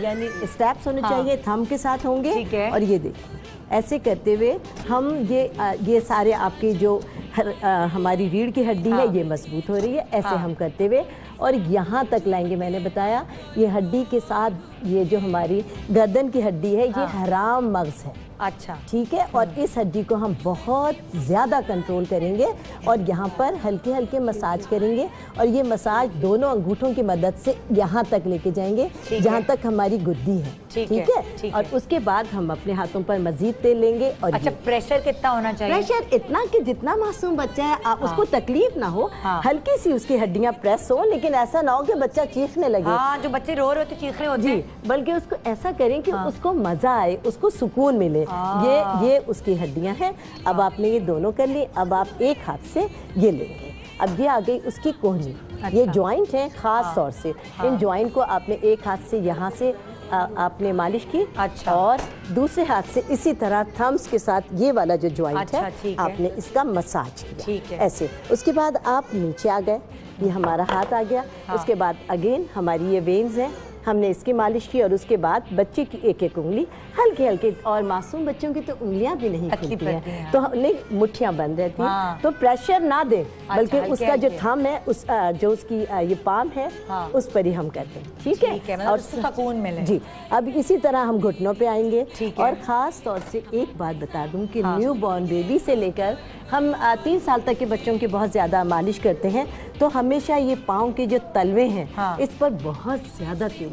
यानी स्टेप्स होने चाहिए थंब के साथ होंगे। ठीक है। और ये देखिए ऐसे करते हुए हम ये सारे आपके जो हमारी रीढ़ की हड्डी है ये मजबूत हो रही है। ऐसे हम करते हुए और यहाँ तक लाएंगे। मैंने बताया ये हड्डी के साथ ये जो हमारी गर्दन की हड्डी है ये हराम मगज है। अच्छा ठीक है। और इस हड्डी को हम बहुत ज़्यादा कंट्रोल करेंगे और यहाँ पर हल्के हल्के मसाज करेंगे और ये मसाज दोनों अंगूठों की मदद से यहाँ तक लेके जाएंगे जहाँ तक हमारी गुद्दी है। ठीक है। और उसके बाद हम अपने हाथों पर मजीद तेल लेंगे। और अच्छा प्रेशर कितना होना चाहिए? प्रेशर इतना कि जितना मासूम बच्चा है उसको तकलीफ ना हो। हल्की सी उसकी हड्डियाँ प्रेस हो लेकिन ऐसा ना हो कि बच्चा चीखने लगे। हाँ जो बच्चे रो रहे होते चीख रहे होते जी, बल्कि उसको ऐसा करें कि उसको मजा आए, उसको सुकून मिले। ये उसकी हड्डियां हैं। अब आपने ये दोनों कर ली। अब आप एक हाथ से ये लेंगे। अब ये आ गई उसकी कोहनी। ये जॉइंट है खास तौर से। इन जॉइंट को आपने एक हाथ से यहाँ से आपने मालिश की। अच्छा। और दूसरे हाथ से इसी तरह थम्स के साथ ये वाला जो जॉइंट है आपने इसका मसाज किया। ठीक है। ऐसे उसके बाद आप नीचे आ गए, ये हमारा हाथ आ गया। उसके बाद अगेन हमारी ये वेन्स हैं, हमने इसकी मालिश की। और उसके बाद बच्चे की एक एक उंगली हल्के हल्के, और मासूम बच्चों की तो उंगलियां भी नहीं खुलती हैं तो हमने मुट्ठियां बंद रहती हैं। तो प्रेशर ना दें बल्कि उसका जो थंब है उस जो उसकी ये पाम है उस पर ही हम करते हैं। ठीक है। और सुकून मिले। जी। अब इसी तरह हम घुटनों पे आएंगे। और ख़ास तौर से एक बात बता दूं कि न्यू बॉर्न बेबी से लेकर हम 3 साल तक के बच्चों की बहुत ज़्यादा मालिश करते हैं तो हमेशा ये पाँव के जो तलवे हैं इस पर बहुत ज़्यादा तेल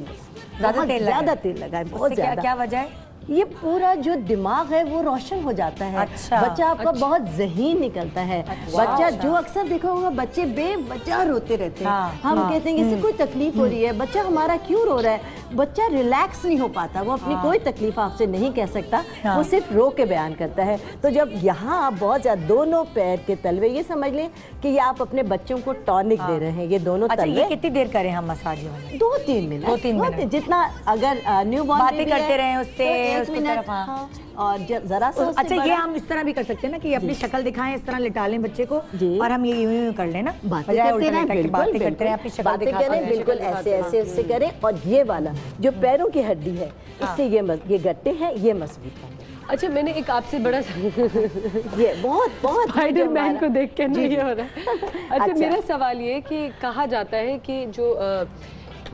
लगा है। बहुत ज़्यादा। क्या वजह है? ये पूरा जो दिमाग है वो रोशन हो जाता है। अच्छा। बच्चा आपका बहुत ज़हीन निकलता है। बच्चा जो अक्सर देखा होगा बच्चे बेवजह रोते रहते हैं। हम कहते हैं इससे कोई तकलीफ हो रही है, बच्चा हमारा क्यों रो रहा है। बच्चा रिलैक्स नहीं हो पाता, वो अपनी कोई तकलीफ आपसे नहीं कह सकता, वो सिर्फ रो के बयान करता है। तो जब यहाँ आप बहुत ज्यादा दोनों पैर के तलवे, ये समझ लें कि ये आप अपने बच्चों को टॉनिक दे रहे हैं। ये दोनों तलवे। कितनी देर करें हम मसाज? 2-3 मिनट। 2-3 मिनट जितना अगर न्यू बॉर्न बातें करते रहे उससे और जरा सा। अच्छा ये हम इस तरह भी कर सकते हैं ना कि अपनी शक्ल दिखाएं, इस तरह लिटा लें बच्चे को और हम ये यूं कर लें ना, बातें करते रहें, अपनी शक्ल करें, बिल्कुल ऐसे ऐसे करें। और ये वाला जो पैरों की हड्डी है इससे ये गट्टे हैं ये मजबूत है। अच्छा मैंने एक आपसे बड़ा ये बहुत स्पाइडरमैन को देख के नहीं हो रहा है। अच्छा मेरा सवाल ये कि कहा जाता है कि जो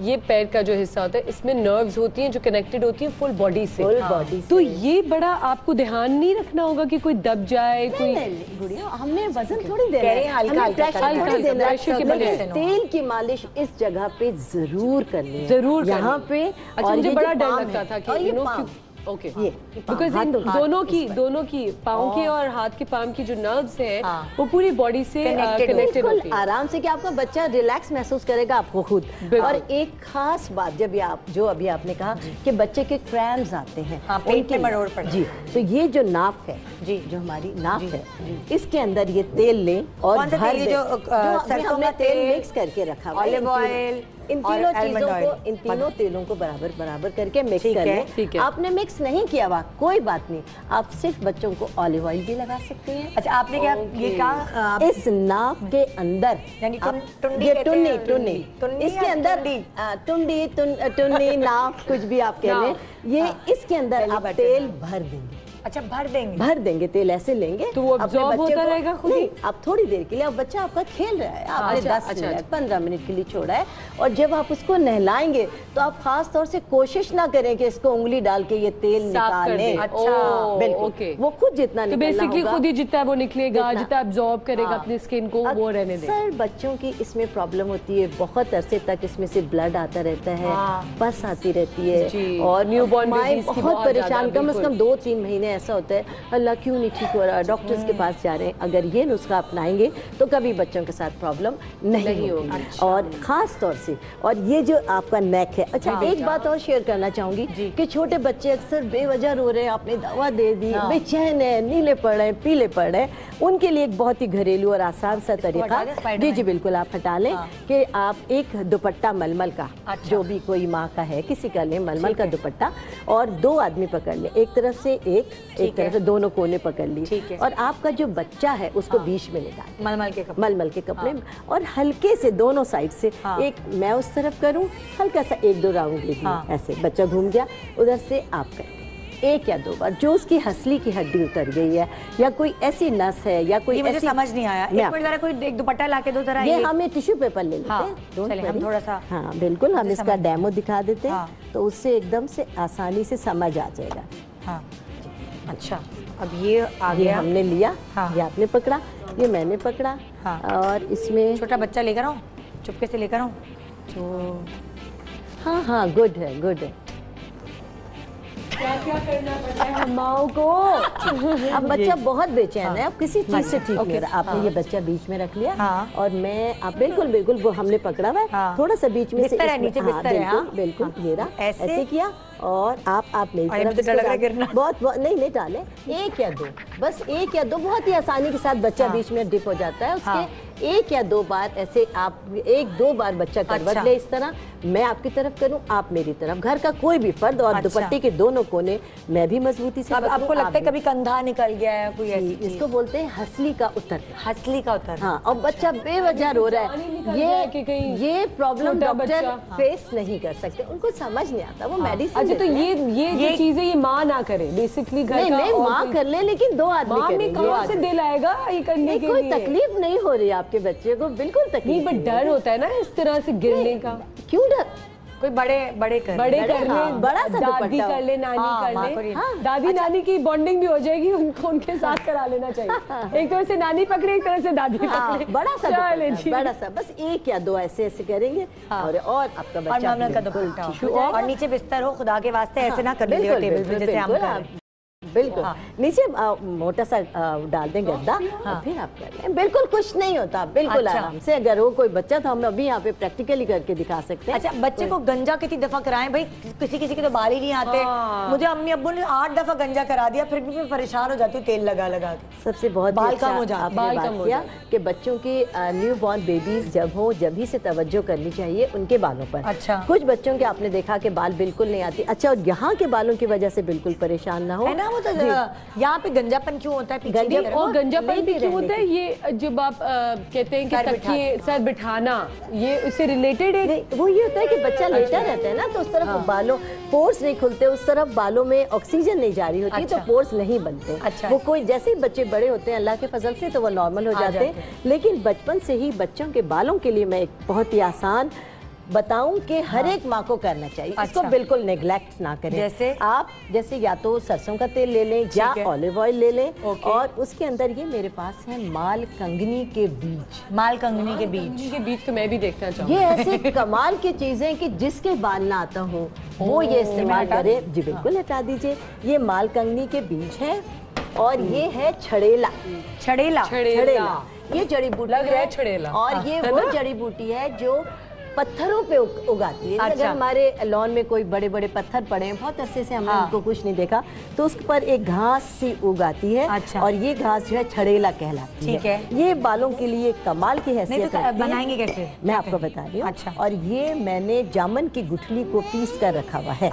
ये पैर का जो हिस्सा होता है इसमें नर्व्स होती हैं जो कनेक्टेड होती हैं फुल बॉडी से। तो ये बड़ा आपको ध्यान नहीं रखना होगा कि कोई दब जाए। कोई गुड़िया हमने वजन थोड़ी देना है। तेल की मालिश इस जगह पे जरूर करनी है, जरूर यहाँ पे। अच्छा मुझे बड़ा डर लगता था कि ओके, ये बिकॉज दोनों की पाँव के और हाथ के पाम की जो नर्व्स हैं वो पूरी बॉडी से कनेक्टेड होती है। आराम से कि आपका बच्चा रिलैक्स महसूस करेगा आपको खुद। और एक खास बात, जब जो अभी आपने कहा कि बच्चे के क्रैम्स आते हैं, पेट में मरोड़ पड़ता है, जी, तो ये जो नाप है जी, जो हमारी नाप है, इसके अंदर ये तेल लें और भर दें, जो हमने तेल मिक्स करके रखा हुआ, ऑलिव ऑयल, इन तीनों चीजों को, इन तीनों तेलों को बराबर करके मिक्स कर लें। आपने मिक्स नहीं किया हुआ कोई बात नहीं, आप सिर्फ बच्चों को ऑलिव ऑयल भी लगा सकते हैं। अच्छा, आपने क्या ये कहा? इस नाप के अंदर यानी टुन्नी इसके अंदर टुन्नी नाप कुछ भी आप कह लें, ये इसके अंदर आप तेल भर देंगे। अच्छा, भर देंगे तेल ऐसे लेंगे तो वो अब्जॉर्ब होता रहेगा खुद ही? आप थोड़ी देर के लिए, अब बच्चा आपका खेल रहा है, आपने 10 मिनट 15 मिनट के लिए छोड़ा है, और जब आप उसको नहलाएंगे तो आप खास तौर से कोशिश ना करें कि इसको उंगली डाल के ये तेल निकालें। अच्छा, बिल्कुल, वो खुद जितना तो बेसिकली खुद ही जितना वो निकलेगा, जितना अब्जॉर्ब करेगा अपनी स्किन को, वो रहने दें। सर, बच्चों की इसमें प्रॉब्लम होती है, बहुत अरसे तक इसमें से ब्लड आता रहता है, पस आती रहती है, और न्यूबॉर्न बहुत परेशान, कम से कम 2-3 महीने ऐसा होता है, अल्लाह क्यों नहीं ठीक हो रहा, डॉक्टर्स के पास जा रहे हैं। अगर ये नुस्खा अपनाएंगे तो कभी बच्चों के साथ प्रॉब्लम नहीं होगी। अच्छा। और खास तौर से, और ये जो आपका नेक है, अच्छा एक बात और शेयर करना चाहूंगी कि छोटे बच्चे अक्सर बेवजह रो रहे हैं, आपने दवा दे दी, बेचैन है, नीले पड़ रहे हैं, पीले पड़ रहे हैं, उनके लिए एक बहुत ही घरेलू और आसान सा तरीका, जी बिल्कुल, आप हटा लें कि आप एक दुपट्टा मलमल का, जो भी कोई माँ का है, किसी का लें, मलमल का दुपट्टा, और 2 आदमी पकड़ लें, एक तरफ से एक तरफ से दोनों कोने पकड़ ली, और आपका जो बच्चा है उसको बीच में निकाल, मलमल के कपड़े में, और हल्के से दोनों साइड से, एक मैं उस तरफ करूं, हल्का सा 1-2 राउंड दे दिए, ऐसे बच्चा घूम गया, उधर से आप करें 1 या 2 बार, जो उसकी हंसली की हड्डी उतर गई है, या कोई ऐसी नस है, या कोई मुझे समझ नहीं आया, एक मिनट जरा, कोई एक दुपट्टा लाके दो जरा। ये हमें टिश्यू पेपर ले लेते हैं, हम थोड़ा सा, हाँ बिल्कुल, हम इसका डेमो दिखा देते हैं, तो उससे एकदम से आसानी से समझ आ जाएगा। अच्छा, अब ये आ गया, ये हमने लिया, ये आपने पकड़ा, ये मैंने पकड़ा, और इसमें छोटा बच्चा लेकर आऊं, चुपके से लेकर आऊं, तो हाँ, गुड है। क्या करना पड़ता है माओ को? अब बच्चा बहुत बेचैन है, अब किसी चीज से ठीक नहीं रहा, आपने ये बच्चा बीच में रख लिया, और मैं आप बिल्कुल वो हमने पकड़ा हुआ है, थोड़ा सा बीच में से नीचे बिस्तर है, बिल्कुल ये रहा, ऐसे किया, और आप मेरी तरफ बहुत नहीं डालें, 1 या 2, बस 1 या 2, बहुत ही आसानी के साथ बच्चा बीच में डिप हो जाता है, उसके 1 या 2 बार ऐसे आप 1-2 बार बच्चा करवट ले, इस तरह मैं आपकी तरफ करूं, आप मेरी तरफ, घर का कोई भी फर्द, और दुपट्टे के दोनों कोने मैं भी मजबूती से। अब आपको लगता है कभी कंधा निकल गया है कोई ऐसी, इसको बोलते हैं हंसली का उतर, हाँ, और बच्चा बेवजह रो रहा है, ये प्रॉब्लम डॉक्टर फेस नहीं कर सकते, उनको समझ नहीं आता, वो मेडिसिन। अच्छा, तो ये चीजें ये माँ ना करे, बेसिकली घर का, नहीं माँ कर ले, लेकिन 2 आदमी करेंगे। कहाँ से दिल आएगा ये करने के लिए? कोई तकलीफ नहीं हो रही आपके बच्चे को, बिल्कुल तकलीफ नहीं, बट डर होता है ना इस तरह से गिरने का। क्यों डर? कोई बड़े कर ले, बड़ा सा दादी कर ले, नानी कर ले, दादी नानी की बॉन्डिंग भी हो जाएगी, उनके साथ करा लेना चाहिए। एक तरह से नानी पकड़े, एक तरह से दादी पकड़े, बड़ा सा बस 1 या 2 ऐसे ऐसे करेंगे, और आपका बच्चा, और नीचे बिस्तर हो, खुदा के वास्ते ऐसे ना कर लीजिए टेबल पे जैसे हम कर, बिल्कुल नीचे मोटा सा डाल दें गद्दा, और फिर आप कर लें, बिल्कुल कुछ नहीं होता, बिल्कुल आराम से। अगर वो कोई बच्चा तो हम अभी यहाँ पे प्रैक्टिकली करके दिखा सकते हैं। अच्छा, बच्चे को गंजा कितनी दफा कराएं भाई? किसी के तो बाल ही नहीं आते, मुझे अम्मी अब्बू ने 8 दफा गंजा करा दिया, फिर भी मैं परेशान हो जाती हूँ तेल लगा के। सबसे बहुत बाल कम हो जाते, बात किया कि बच्चों के न्यू बॉर्न बेबीज जब हो, जब ही से तवज्जो करनी चाहिए उनके बालों पर। अच्छा, कुछ बच्चों के आपने देखा कि बाल बिल्कुल नहीं आती, अच्छा, और यहाँ के बालों की वजह से बिल्कुल परेशान ना हो, यहाँ पे गंजापन क्यों होता है? गंजापन भी क्यों होता है? ये जब आप कहते हैं कि तकिए सर बिठाना, ये उससे रिलेटेड है? वो ये होता है कि बच्चा लेटा रहता है ना, तो उस तरफ बालों पोर्स नहीं खुलते, उस तरफ बालों में ऑक्सीजन नहीं जारी होती, तो पोर्स नहीं बनते। वो कोई जैसे ही बच्चे बड़े होते हैं अल्लाह के फजल से, तो वो नॉर्मल हो जाते हैं। लेकिन बचपन से ही बच्चों के बालों के लिए मैं एक बहुत ही आसान बताऊं कि हर एक माँ को करना चाहिए। इसको बिल्कुल नेग्लेक्ट ना करें। जैसे या तो सरसों का तेल ले लें या ऑलिव ऑयल ले लें, और उसके अंदर ये मेरे पास है माल कंगनी के बीज। माल कंगनी के बीज के बीज तो मैं भी देखना चाहूँगी। ये ऐसे कमाल की चीजें कि जिसके बाल ना आता हो वो ये इस्तेमाल करे। जी बिल्कुल, हटा दीजिए। ये माल कंगनी के बीज है और ये है छड़ेला। छड़ेला ये जड़ी बूटी लग रहा है छड़ेला। और ये वो जड़ी बूटी है जो पत्थरों पे उगाती है। अगर हमारे लॉन में कोई बड़े बड़े पत्थर पड़े हैं, बहुत अरसे से हमने उनको कुछ नहीं देखा, तो उस पर एक घास सी उगाती है। और ये घास जो है छड़ेला कहलाती है। ठीक है। ये बालों के लिए कमाल की हैसियत है। बनाएंगे कैसे, मैं आपको बता रही हूँ। और ये मैंने जामुन की गुठली को पीस कर रखा हुआ है।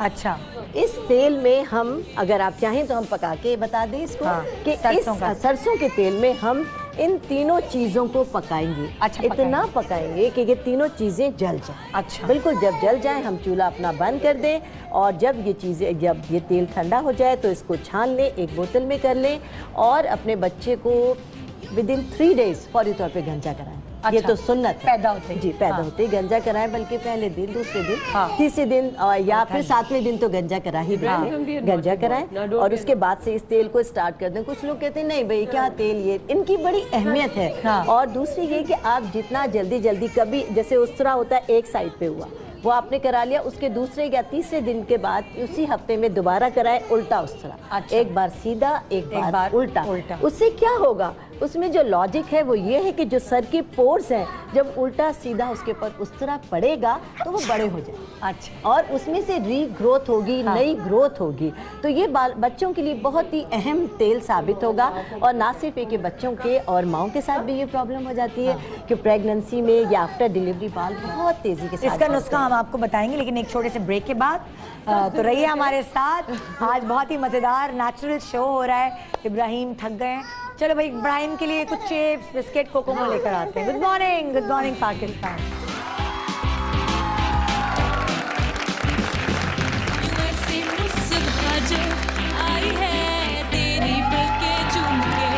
इस तेल में हम, अगर आप चाहें तो हम पका के बता दें इसको कि इस सरसों के तेल में हम इन तीनों चीजों को पकाएंगे। इतना पकाएंगे कि ये तीनों चीजें जल जाए। बिल्कुल, जब जल जाए हम चूल्हा अपना बंद कर दें, और जब ये तेल ठंडा हो जाए तो इसको छान लें, एक बोतल में कर लें, और अपने बच्चे को विदिन 3 डेज फौरी तौर पे गंजा कराएं। ये तो सुन्नत है। पैदा होते जी, पैदा होते ही गंजा कराएं, बल्कि पहले दिन, दूसरे दिन, तीसरे दिन या फिर 7वें दिन तो गंजा करा ही दें। गंजा कराएं और उसके बाद से इस तेल को स्टार्ट कर दें। कुछ लोग कहते हैं नहीं भाई क्या तेल, ये इनकी बड़ी अहमियत है। और दूसरी ये कि आप जितना जल्दी कभी, जैसे उसरा होता है एक साइड पे हुआ, वो आपने करा लिया, उसके दूसरे या तीसरे दिन के बाद उसी हफ्ते में दोबारा कराए उल्टा उसरा। एक बार सीधा, एक बार उल्टा। उससे क्या होगा, उसमें जो लॉजिक है वो ये है कि जो सर के पोर्स हैं, जब उल्टा सीधा उसके ऊपर उसरा पड़ेगा तो वो बड़े हो जाए। और उसमें से रीग्रोथ होगी, नई ग्रोथ होगी। तो ये बच्चों के लिए बहुत ही अहम तेल साबित होगा। और ना सिर्फ एक बच्चों के, और माओं के साथ भी ये प्रॉब्लम हो जाती है कि प्रेगनेंसी में या आफ्टर डिलीवरी बाल बहुत तेजी के साथ। इसका नुस्खा हम आपको बताएंगे, लेकिन एक छोटे से ब्रेक के बाद। तो रहिए हमारे साथ। आज बहुत ही मजेदार नेचुरल शो हो रहा है। इब्राहिम थक गए हैं, चलो भाई इब्राहिम के लिए कुछ चिप्स, बिस्किट, कोकोमो लेकर आते हैं। Good morning Pakistan. आई है तेरी पलकें चूम के,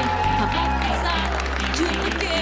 झूम के,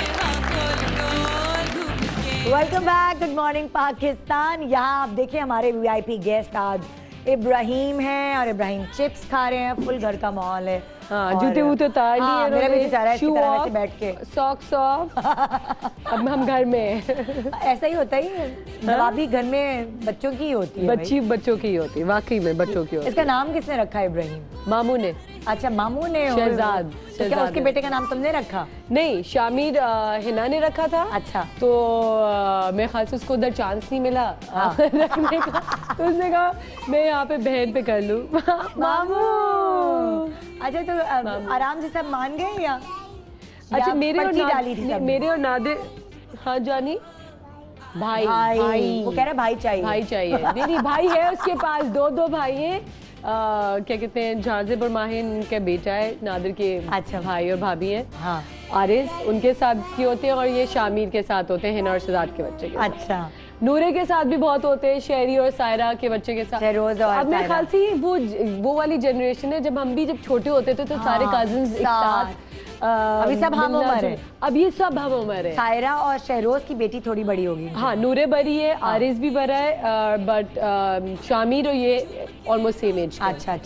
welcome back, good morning Pakistan. यहाँ आप देखिए हमारे वीआईपी गेस्ट आज इब्राहिम हैं, और इब्राहिम चिप्स खा रहे हैं। फुल घर का माहौल है। जूते वूते उतार लिए, मेरा भी बेचारा है इसी तरह से बैठ के, सॉक्स ऑफ। अब हम घर में ऐसा ही होता ही है। नवाबी घर में बच्चों की ही होती है। बच्चों की होती है, वाकई में बच्चों की होती है। इसका नाम किसने रखा है इब्राहिम? मामू ने। अच्छा, मामू ने। शहजाद। तो क्या उसके बेटे का नाम तुमने रखा? नहीं, शामिर हिना ने रखा था। अच्छा। तो मेरे ख्याल से उसको उधर चांस नहीं मिला रखने का, तो उसने कहा मैं यहाँ पे बहन पे कर लूँ। मामू। अच्छा, तो आराम से सब मान गए या? अच्छा, मेरे और नादिर। हाँ जानी, भाई वो कह रहा भाई चाहिए। नहीं भाई है उसके पास, दो भाई हैं। क्या कहते हैं, झांझेब और माहिन उनका बेटा है, नादिर के भाई और भाभी हैं। आरिस उनके साथ की होते हैं, और ये शामिर के साथ होते हैं, हिना और शहजाद के बच्चे के। अच्छा। नूरे के साथ भी बहुत होते हैं, शेरी और सायरा के बच्चे के साथ। अब मेरे ख्याल से वो वाली जनरेशन है, जब हम भी जब छोटे होते थे तो सारे कजिन्स एक साथ। अभी सब हम उम्र है। अब ये सब हम उम्र है। सायरा और शहरोज की बेटी थोड़ी बड़ी होगी। हाँ, नूरे बड़ी है, आरिस भी बड़ा है, बट शामिर और ये ऑलमोस्ट सेम एज। अच्छा,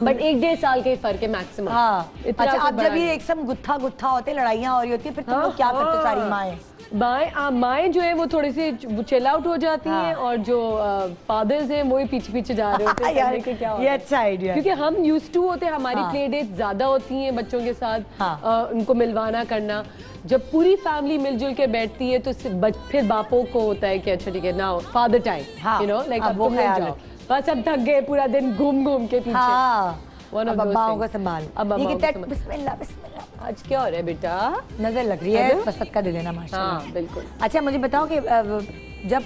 बट 1-1.5 साल के फर्क है मैक्सिमम। हाँ। अच्छा, अब जब ये एकदम गुत्था होते, लड़ाइयाँ हो रही होती है, फिर तुम लोग क्या करते? सारी माएँ जो है वो थोड़ी सी चिल आउट हो जाती हैं, और जो फादर्स हैं वो ही पीछे जा रहे होते हैं। ये अच्छा आइडिया, क्योंकि हम यूज्ड टू होते हैं, हमारी प्ले डेट ज्यादा होती हैं बच्चों के साथ। उनको मिलवाना करना, जब पूरी फैमिली मिलजुल के बैठती है तो फिर बापों को होता है कि अच्छा ठीक है, now father time, you know, like अब तुम लोग जाओ, बस अब थक गए पूरा दिन घूम के पीछे। अब अब्बाओं को संभाल। बिस्मिल्लाह। आज क्या हो रहा है बेटा? नजर लग रही है, बस सदका दे देना माशाल्लाह। हाँ बिल्कुल। अच्छा, मुझे बताओ कि जब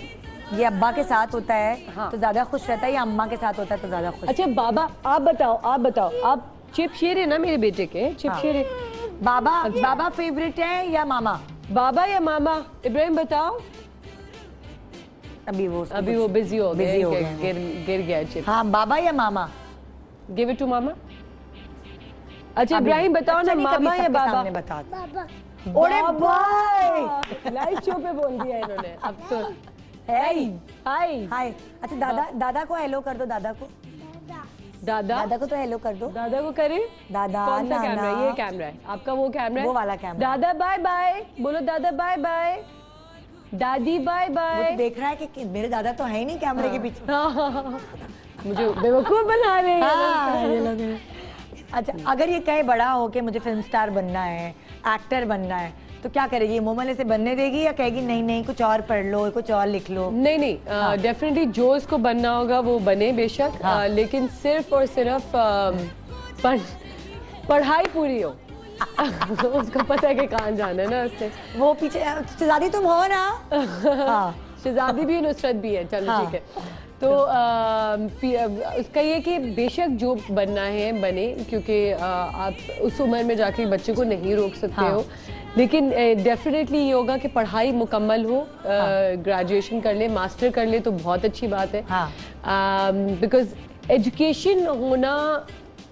ये अब्बा के साथ होता है तो ज्यादा खुश रहता है, या अम्मा के साथ होता है तो ज्यादा खुश? अच्छा बाबा, आप बताओ, आप चिप शेर है ना मेरे बेटे के? चिप शेर है। बाबा फेवरेट है या मामा? बाबा या मामा? इब्राहिम बताओ। अभी वो बिजी हो गया, गिर गया चिप। हाँ, बाबा या मामा? गिव इट टू मामा। अच्छा इब्राहिम बताओ ना, मामा या बाबा? बाबा। ओरे भाई, लाइव शो पे बोल दिया इन्होंने। अब तो हाय हाय हाय। अच्छा दादा को हेलो कर दो, दादा को तो हेलो कर दो। दादा को करे? दादा कौन सा नाना। कैमरा है? ये कैमरा है आपका, वो कैमरा है? वो वाला कैमरा। दादा बाय बाय बोलो, दादा बाय बाय, दादी बाय वो बाय। तो देख रहा है कि मेरे दादा तो है ही नहीं कैमरे के पीछे। मुझे बेवकूफ बना रहे हैं। हाँ, ये लोग हैं। अच्छा अगर ये कहे बड़ा हो के मुझे फिल्म स्टार बनना है, एक्टर बनना है, तो क्या करेगी? मोमल इसे बनने देगी या कहेगी नहीं नहीं कुछ और पढ़ लो, कुछ और लिख लो? नहीं डेफिनेटली जो इसको बनना होगा वो बने बेशक, लेकिन सिर्फ और सिर्फ पढ़ाई पूरी हो। उसको पता है कि कहाँ जाना है ना उससे। वो पीछे शहजादी तुम हो ना। हाँ। शहजादी भी नुसरत भी है, चलो ठीक है। तो उसका ये कि बेशक जो बनना है बने, क्योंकि आप उस उम्र में जाके बच्चे को नहीं रोक सकते हो, लेकिन डेफिनेटली ये होगा कि पढ़ाई मुकम्मल हो, ग्रेजुएशन कर ले, मास्टर कर ले तो बहुत अच्छी बात है, बिकॉज एजुकेशन होना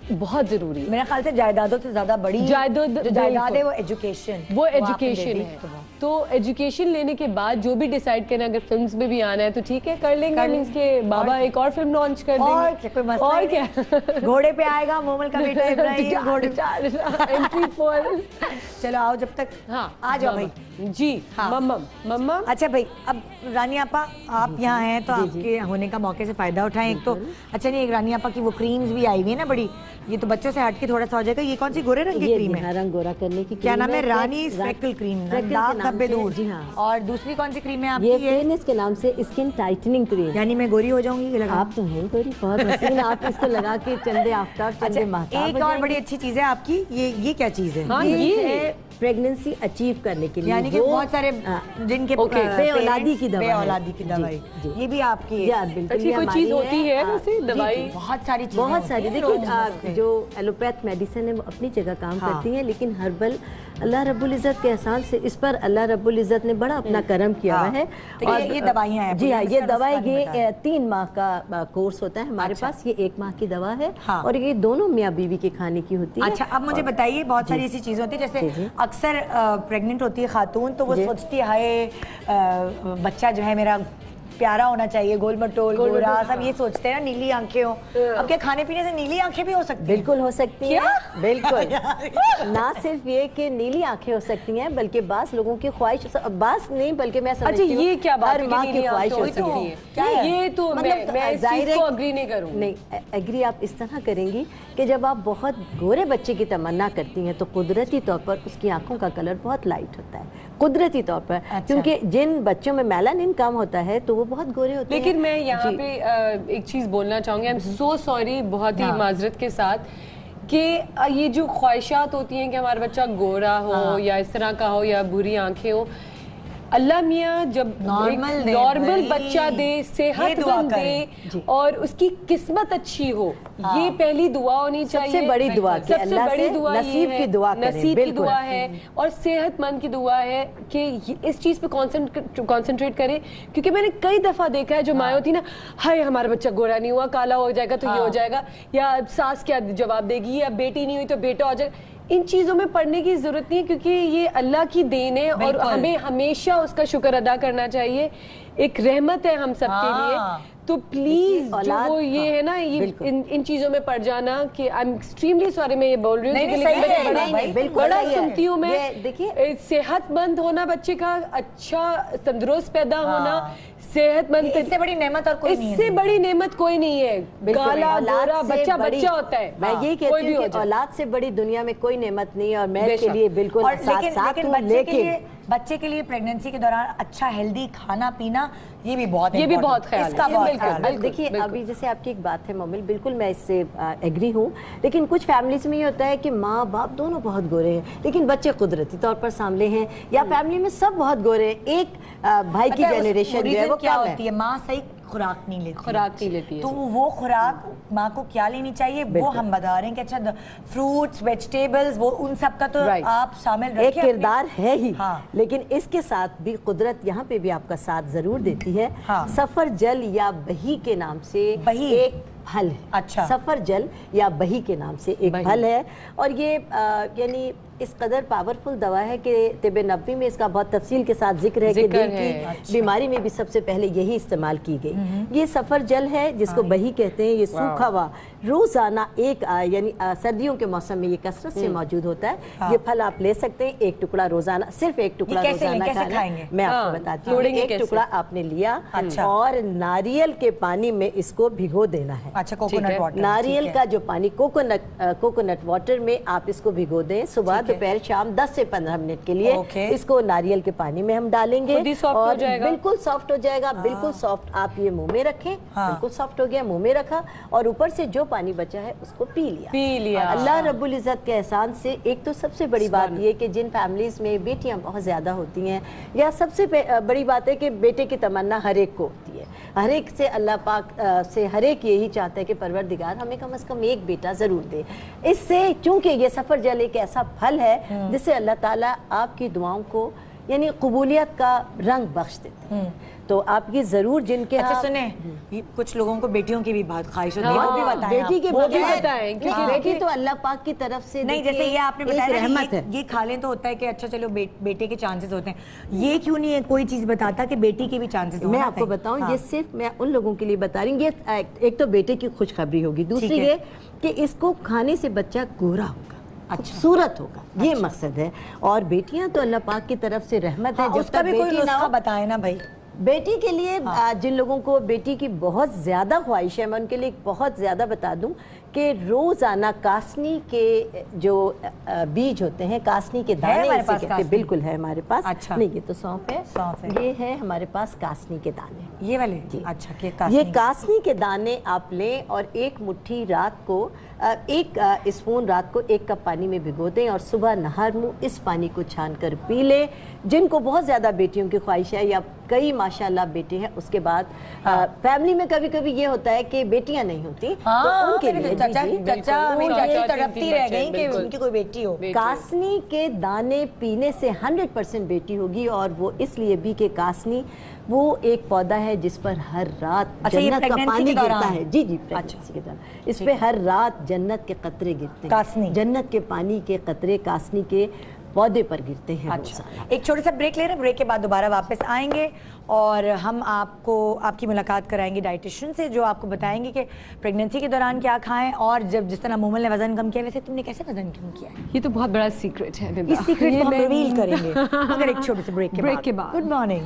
बहुत जरूरी है। मेरे ख्याल से जायदादों से ज्यादा बड़ी जायदाद है वो एजुकेशन। वो एजुकेशन है। तो एजुकेशन लेने के बाद जो भी डिसाइड करें, अगर फिल्म्स में भी आना है तो ठीक है कर लेंगे, मींस के बाबा एक और फिल्म लॉन्च कर देंगे। और क्या घोड़े पे आएगा मोमल का बेटा इब्राहिम, घोड़े एंट्री फॉर। चलो आओ जब तक। हाँ आ जाओ भाई जी। मम्मा। अच्छा भाई अब रानी आपा आप यहाँ हैं तो आपके होने का मौके से फायदा उठाएं। एक तो अच्छा नहीं, एक रानी आपा की वो क्रीम्स भी आई हुई है ना बड़ी, ये तो बच्चों से हट के थोड़ा सा हो जाएगा। ये कौन सी गोरे रंग की क्रीम है? रंग गोरा करने की क्या नाम है? रानी स्पेकल क्रीम, दाग धब्बे दूर। जी हाँ। और दूसरी कौन सी क्रीम है आपकी? ये फेयरनेस के नाम से स्किन टाइटनिंग क्रीम। यानी मैं गोरी हो जाऊंगी? आप तो हैं गोरी, बहुत हसीन। आप इसको लगा के चंदे आफ्ताब चंदे महताब। एक और बड़ी अच्छी चीज है आपकी, ये क्या चीज है? ये प्रेगनेंसी अचीव करने के लिए, यानी कि बहुत सारे जिनके बेऔलादी की दवाई, ये भी आपकी है। अच्छी कोई चीज होती है वैसे दवाई? बहुत सारी चीजें, बहुत सारी। देखिए जो एलोपैथ मेडिसिन है वो अपनी जगह काम करती है, लेकिन हर्बल अल्लाह रब्बुल इज़्ज़त के एहसान से इस पर अल्लाह रब्बुल इज़्ज़त ने बड़ा अपना करम किया हुआ है। और ये दवाइयाँ हैं? जी हाँ, ये दवाई ये 3 माह का कोर्स होता है हमारे पास। ये 1 माह की दवा है और ये दोनों मियाँ बीवी के खाने की होती है। अच्छा अब मुझे बताइए, बहुत सारी ऐसी चीजें होती है जैसे अक्सर प्रेग्नेंट होती है खातून तो वो सोचती है हाय बच्चा जो है मेरा प्यारा होना चाहिए, गोल मटोल गोरा, सब ये सोचते हैं ना, नीली आंखें हो। अब क्या खाने पीने से नीली आंखें भी हो सकती हैं? बिल्कुल हो सकती हैं, बिल्कुल। ना सिर्फ ये कि नीली आंखें हो सकती हैं, बल्कि बास लोगों की ख्वाहिश, बास नहीं बल्कि मैं समझती हूं ये क्या बात है, माँ की ख्वाहिश हो सकती है। ये तो मतलब मैं इस चीज को एग्री नहीं करूंगी। नहीं, एग्री आप इस तरह करेंगी कि जब आप बहुत गोरे बच्चे की तमन्ना करती हैं तो कुदरती तौर पर उसकी आंखों का कलर बहुत लाइट होता है, कुदरती तौर पर। क्योंकि जिन बच्चों में मेलानिन कम होता है तो वो बहुत गोरे होते हैं। लेकिन मैं यहाँ पे एक चीज बोलना चाहूंगी, आई एम सो सॉरी, बहुत ही माजरत के साथ, कि ये जो ख्वाहिशात होती हैं कि हमारा बच्चा गोरा हो या इस तरह का हो या बुरी आंखें हो, अल्लाह मियाँ जब नॉर्मल बच्चा दे, सेहतमंद दे और उसकी किस्मत अच्छी हो, ये पहली दुआ होनी चाहिए। सबसे बड़ी दुआ, सबसे बड़ी दुआ नसीब की दुआ, नसीब की दुआ है और सेहतमंद की दुआ है कि इस चीज पे कॉन्सेंट्रेट करें। क्योंकि मैंने कई दफा देखा है जो माँ होती ना, हाय हमारा बच्चा गोरा नहीं हुआ, काला हो जाएगा तो ये हो जाएगा, या सास क्या जवाब देगी, या बेटी नहीं हुई तो बेटा हो जाएगा। इन चीजों में पढ़ने की जरूरत नहीं है, क्योंकि ये अल्लाह की देन है और हमें हमेशा उसका शुक्र अदा करना चाहिए। एक रहमत है हम सब के लिए। तो प्लीज जो वो ये है ना, ये इन चीजों में पड़ जाना, कि आई एम एक्सट्रीमली सॉरी मैं ये बोल रही हूँ, लेकिन बड़ा सुनती हूँ मैं। देखिए सेहतमंद होना बच्चे का, अच्छा तंदुरुस्त पैदा होना, सेहतमंद, इससे बड़ी नेमत और कोई नहीं है। इससे बड़ी नेमत कोई नहीं है। काला गोरा बच्चा बच्चा होता है। मैं यही कहती हूँ कि औलाद से बड़ी दुनिया में कोई नेमत नहीं है। और मैं इसके लिए बिल्कुल लेकिन बच्चे के लिए प्रेगनेंसी के दौरान अच्छा हेल्दी खाना पीना ये भी बहुत ख्याल है। देखिए अभी जैसे आपकी एक बात है मोमिल, बिल्कुल मैं इससे एग्री हूँ, लेकिन कुछ फैमिलीज में ये होता है कि माँ बाप दोनों बहुत गोरे हैं लेकिन बच्चे कुदरती तौर पर सामले हैं, या फैमिली में सब बहुत गोरे हैं, एक भाई की जेनरेशन जो है वो क्या होती है, माँ सही खुराक नहीं लेती है, तो वो खुराक माँ को क्या लेनी चाहिए वो हम बता रहे हैं कि अच्छा फ्रूट्स वेजिटेबल्स वो उन सब का तो आप शामिल रखिए। एक किरदार है ही, लेकिन इसके साथ भी कुदरत यहाँ पे भी आपका साथ जरूर देती है। सफर जल या बही के नाम से एक फल है। अच्छा। सफरजल या बही के नाम से एक फल है, और ये यानी इस कदर पावरफुल दवा है कि तिब नबवी में इसका बहुत तफसील के साथ जिक्र है कि दिल की बीमारी में भी सबसे पहले यही इस्तेमाल की गई। ये सफरजल है जिसको बही कहते हैं। ये सूखा हुआ रोजाना एक यानी सर्दियों के मौसम में ये कसरत से मौजूद होता है। ये फल आप ले सकते हैं, एक टुकड़ा रोजाना, सिर्फ एक टुकड़ा रोजाना खाएंगे। मैं आपको बताती हूँ। एक टुकड़ा आपने लिया और नारियल के पानी में इसको भिगो देना है। अच्छा, कोकोनट वाटर। नारियल का जो पानी, कोकोनट वाटर में आप इसको भिगो दें। सुबह दोपहर शाम 10 से 15 मिनट के लिए इसको नारियल के पानी में हम डालेंगे और बिल्कुल सॉफ्ट हो जाएगा। बिल्कुल सॉफ्ट आप ये मुंह में रखें। बिल्कुल सॉफ्ट हो गया, मुंह में रखा और ऊपर से जो पानी बचा है उसको पी लिया। अल्लाह रब्बुल इज्जत के एहसान से एक तो सबसे बड़ी बात ये कि जिन फैमिलीज में बेटियां बहुत ज्यादा होती हैं, या सबसे बड़ी बात है कि बेटे की तमन्ना हर एक को होती है। हर एक से अल्लाह पाक से हर एक यही चाहता है कि परवरदिगार हमें कम से कम एक बेटा जरूर दे। इससे चूंकि ये सफरजल एक ऐसा फल है जिससे अल्लाह ताला आपकी दुआओं को यानी कबूलियत का रंग बख्श देते हैं। तो आप ये जरूर जिनके अच्छा सुने, कुछ लोगों को बेटियों की भी बहुत ख्वाहिश होती है, वो भी बताएं। बेटी के वो भी बताएं, क्योंकि बेटी तो अल्लाह पाक की तरफ से नहीं, जैसे ये आपने बताया रहमत है। ये खा लें तो होता है कि अच्छा चलो बेटे के चांसेस होते हैं। ये क्यों नहीं है कोई चीज बताता कि बेटी के भी चांसेस होते हैं? मैं आपको बताऊं, ये सिर्फ मैं उन लोगों के लिए बता रही हूँ। ये एक तो बेटे की खुशखबरी होगी, दूसरी ये कि इसको खाने से बच्चा गोरा होगा, खूबसूरत होगा। ये मकसद है। और बेटियां तो अल्लाह पाक की तरफ से रहमत है। जब तक बेटी ना हो बताए ना भाई। बेटी के लिए जिन लोगों को बेटी की बहुत ज्यादा ख्वाहिश है, मैं उनके लिए बहुत ज्यादा बता दूं कि रोजाना कासनी के जो बीज होते हैं, कासनी के दाने इसे कहते हैं। बिल्कुल है हमारे पास। अच्छा। नहीं, ये तो सौंफ है। ये है हमारे पास कासनी के दाने, ये वाले जी। अच्छा, ये कासनी के दाने आप लें और एक मुट्ठी रात को, एक स्पून रात को 1 कप पानी में भिगो दें और सुबह नहर मुंह इस पानी को छान कर पी लें। जिनको बहुत ज्यादा बेटियों की ख्वाहिश है या कई माशाल्लाह बेटे हैं, उसके बाद फैमिली में कभी कभी ये होता है कि बेटियां नहीं होती, तो उनके लिए तड़पती रह गई कि उनकी कोई बेटी हो। कासनी के दाने पीने से 100% बेटी होगी। और वो इसलिए भी कि कासनी वो एक पौधा है जिस पर हर रात जन्नत का पानी गिरता है। जी, प्रेगनेंसी के दौरान इस पे हर रात जन्नत के कतरे गिरते हैं। जन्नत के पानी के कतरे कासनी के पौधे पर गिरते हैं। अच्छा, एक छोटा सा ब्रेक ले रहे हैं। ब्रेक के बाद दोबारा वापस आएंगे और हम आपकी मुलाकात कराएंगे डाइटिशियन से, जो आपको बताएंगे कि प्रेगनेंसी के दौरान क्या खाएं। और जब जिस तरह मोमल ने वजन कम किया, वैसे तुमने कैसे वजन कम किया है? ये तो बहुत बड़ा सीक्रेट है। इस सीक्रेट को हम रिवील करेंगे अगर एक छोटे से ब्रेक के बाद। Good morning.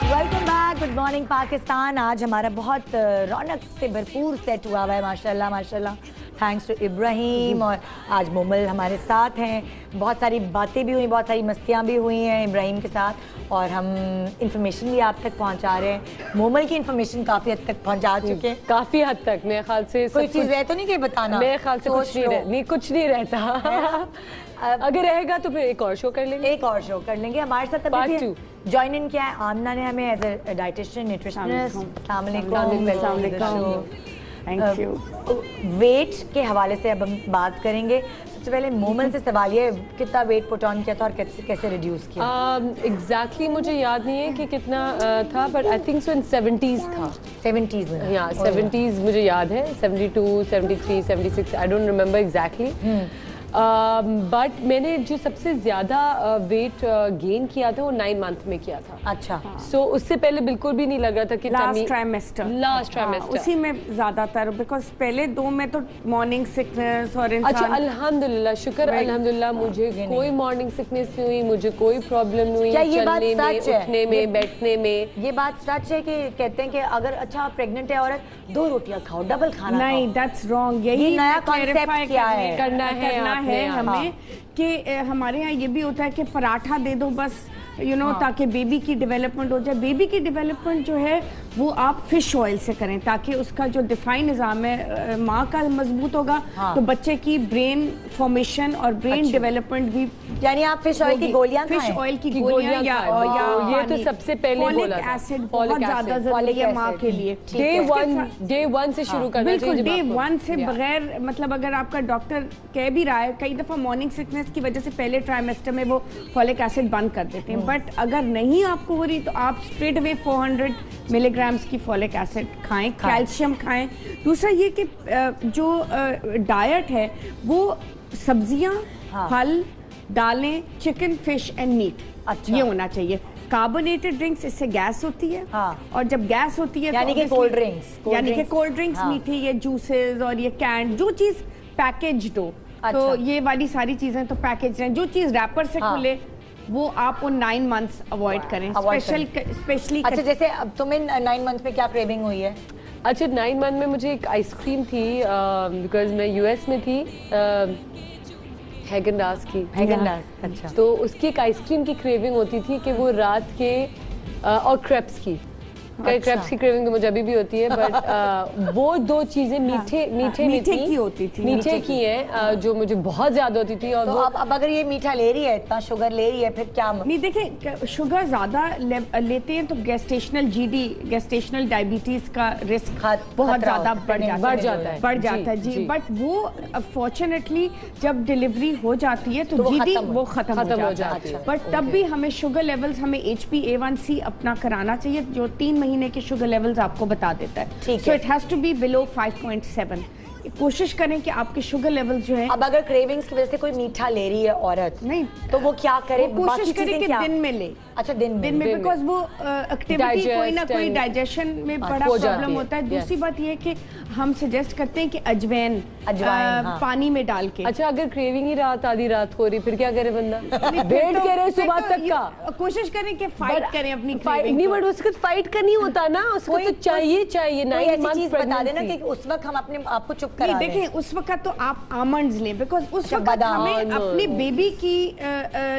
Welcome back, good morning Pakistan. आज हमारा बहुत रौनक से भरपूर सेट हुआ है, माशाल्लाह माशाल्लाह, थैंक्स टू इब्राहिम। और आज मोमल हमारे साथ हैं। बहुत सारी बातें भी हुई, बहुत सारी मस्तियाँ भी हुई हैं इब्राहिम के साथ, और हम इंफॉर्मेशन भी आप तक पहुँचा रहे हैं। मोमल की इंफॉर्मेशन काफ़ी हद तक पहुँचा चुके हैं। काफ़ी हद तक मेरे ख्याल से कोई चीज़ रह तो नहीं कि बताना? मेरे ख्याल से कुछ नहीं रहता। अगर रहेगा तो फिर एक और शो कर लेंगे। हमारे साथ अभी ज्वाइन इन किया है आमना ने हमें as a dietitian nutritionist. Thank you. Weight के हवाले से अब हम बात करेंगे। सबसे पहले मोमन से सवाल ये, कितना वेट पुट ऑन किया था और कैसे रिड्यूस किया? एग्जैक्टली मुझे याद नहीं है कि कितना था, but I think so in 70s था। 70s में? या 70s मुझे याद है। 72, 73, 76, I don't remember exactly. But मैंने जो सबसे ज्यादा वेट गेन किया था वो 9 मंथ में किया था। अच्छा। सो उससे पहले बिल्कुल भी नहीं लग रहा था कि लास्ट ट्राइमेस्टर उसी में ज्यादातर, बिकॉज पहले 2 में तो मॉर्निंग सिकनेस और अच्छा, अल्हम्दुलिल्लाह, शुक्र अल्हम्दुलिल्लाह, मुझे कोई मॉर्निंग सिकनेस नहीं हुई, मुझे कोई प्रॉब्लम नहीं हुई चलने में, उठने में, बैठने में। ये बात सच है कि कहते हैं कि अगर अच्छा प्रेग्नेंट है औरत 2 रोटियां खाओ, डबल खाना नहीं, दैट्स रॉन्ग। यही नया कॉन्सेप्ट क्या है, करना है हमें कि हमारे यहाँ ये भी होता है कि पराठा दे दो बस, ताकि बेबी की डेवलपमेंट हो जाए। बेबी की डेवलपमेंट जो है वो आप फिश ऑयल से करें, ताकि उसका जो दिफाई निज़ाम है माँ का मजबूत होगा। तो बच्चे की ब्रेन फॉर्मेशन और ब्रेन डेवलपमेंट भी, यानी आप फिश ऑयल की गोलियां फिश ऑयल की गोलियां या ये तो सबसे पहले बोला था। एसिड बहुत ज्यादा जरूरी है माँ के लिए। डे 1 से शुरू करना चाहिए। बिल्कुल, डे 1 से बगैर, मतलब अगर आपका डॉक्टर कह भी रहा है, कई दफा मॉर्निंग सिकनेस वीकनेस की वजह से पहले ट्राइमेस्टर में वो फॉलिक एसिड बंद कर देते हैं, बट अगर नहीं आपको हो रही तो आप स्ट्रेट अवे 400 मिलीग्राम्स की फॉलिक एसिड खाएं, कैल्शियम खाएं। दूसरा ये कि जो डाइट है वो सब्जियां, फल, दालें, चिकन, फिश एंड मीट, ये होना चाहिए। कार्बोनेटेड ड्रिंक्स, इससे गैस होती है, और जब गैस होती है यानी कि कोल्ड ड्रिंक्स मीठी, ये जूसेस और ये कैंड, जो चीज पैकेज्ड हो, तो ये वाली सारी चीजें तो पैकेज हैं। जो चीज रैपर से खुले वो आप उन 9 मंथ्स अवॉइड करें, स्पेशली। अच्छा, जैसे अब तुम्हें 9 मंथ में क्या क्रेविंग हुई है? अच्छा, 9 मंथ में मुझे एक आइसक्रीम थी, बिकॉज मैं यूएस में थी, हैगन-डाज़ की। अच्छा। तो उसकी एक आइसक्रीम की क्रेविंग होती थी कि वो रात के और क्रेप्स की। क्रेप्स की क्रेविंग तो मुझे अभी भी होती है, बट वो 2 चीजें मीठे की होती थी, मीठे की हैं, जो मुझे बहुत ज्यादा होती थी। और तो अब अगर ये मीठा ले रही है, इतना शुगर ले रही है, फिर क्या? नहीं, देखिए शुगर ज्यादा लेते हैं तो गेस्टेशनल डायबिटीज का रिस्क बहुत ज्यादा बढ़ जाता है जी। बट वो फॉर्चुनेटली जब डिलीवरी हो जाती है तो जीडी वो खत्म हो जाती है। बट तब भी हमें शुगर लेवल्स, हमें HbA1c अपना कराना चाहिए, जो 3 महीने के शुगर लेवल्स आपको बता देता है। So it has to be below 5.7। कोशिश करें कि आपके शुगर लेवल्स जो है। अब अगर क्रेविंग्स की वजह से कोई मीठा ले रही है औरत, नहीं तो वो क्या करे? कोशिश करे कि दिन में ले। अच्छा, दिन में बिकॉज वो एक्टिविटी कोई ना कोई डाइजेशन में बड़ा प्रॉब्लम होता है। दूसरी बात ये है कि हम सजेस्ट करते हैं कि अजवाइन पानी में डाल के। अच्छा, अगर क्रेविंग ही आधी रात हो रही, फिर क्या करे बंदा? वेट करे सुबह तक का। कोशिश करें कि फाइट करें अपनी क्रेविंग। नहीं, बट उसको फाइट करनी होता ना, उसको तो चाहिए 9 मंथ बता देना कि उस वक्त हम अपने आपको चुप करा दें। देखिए, उस वक्त तो आप आमंड्स लें, बिकॉज उस वक्त हमें अपनी बेबी की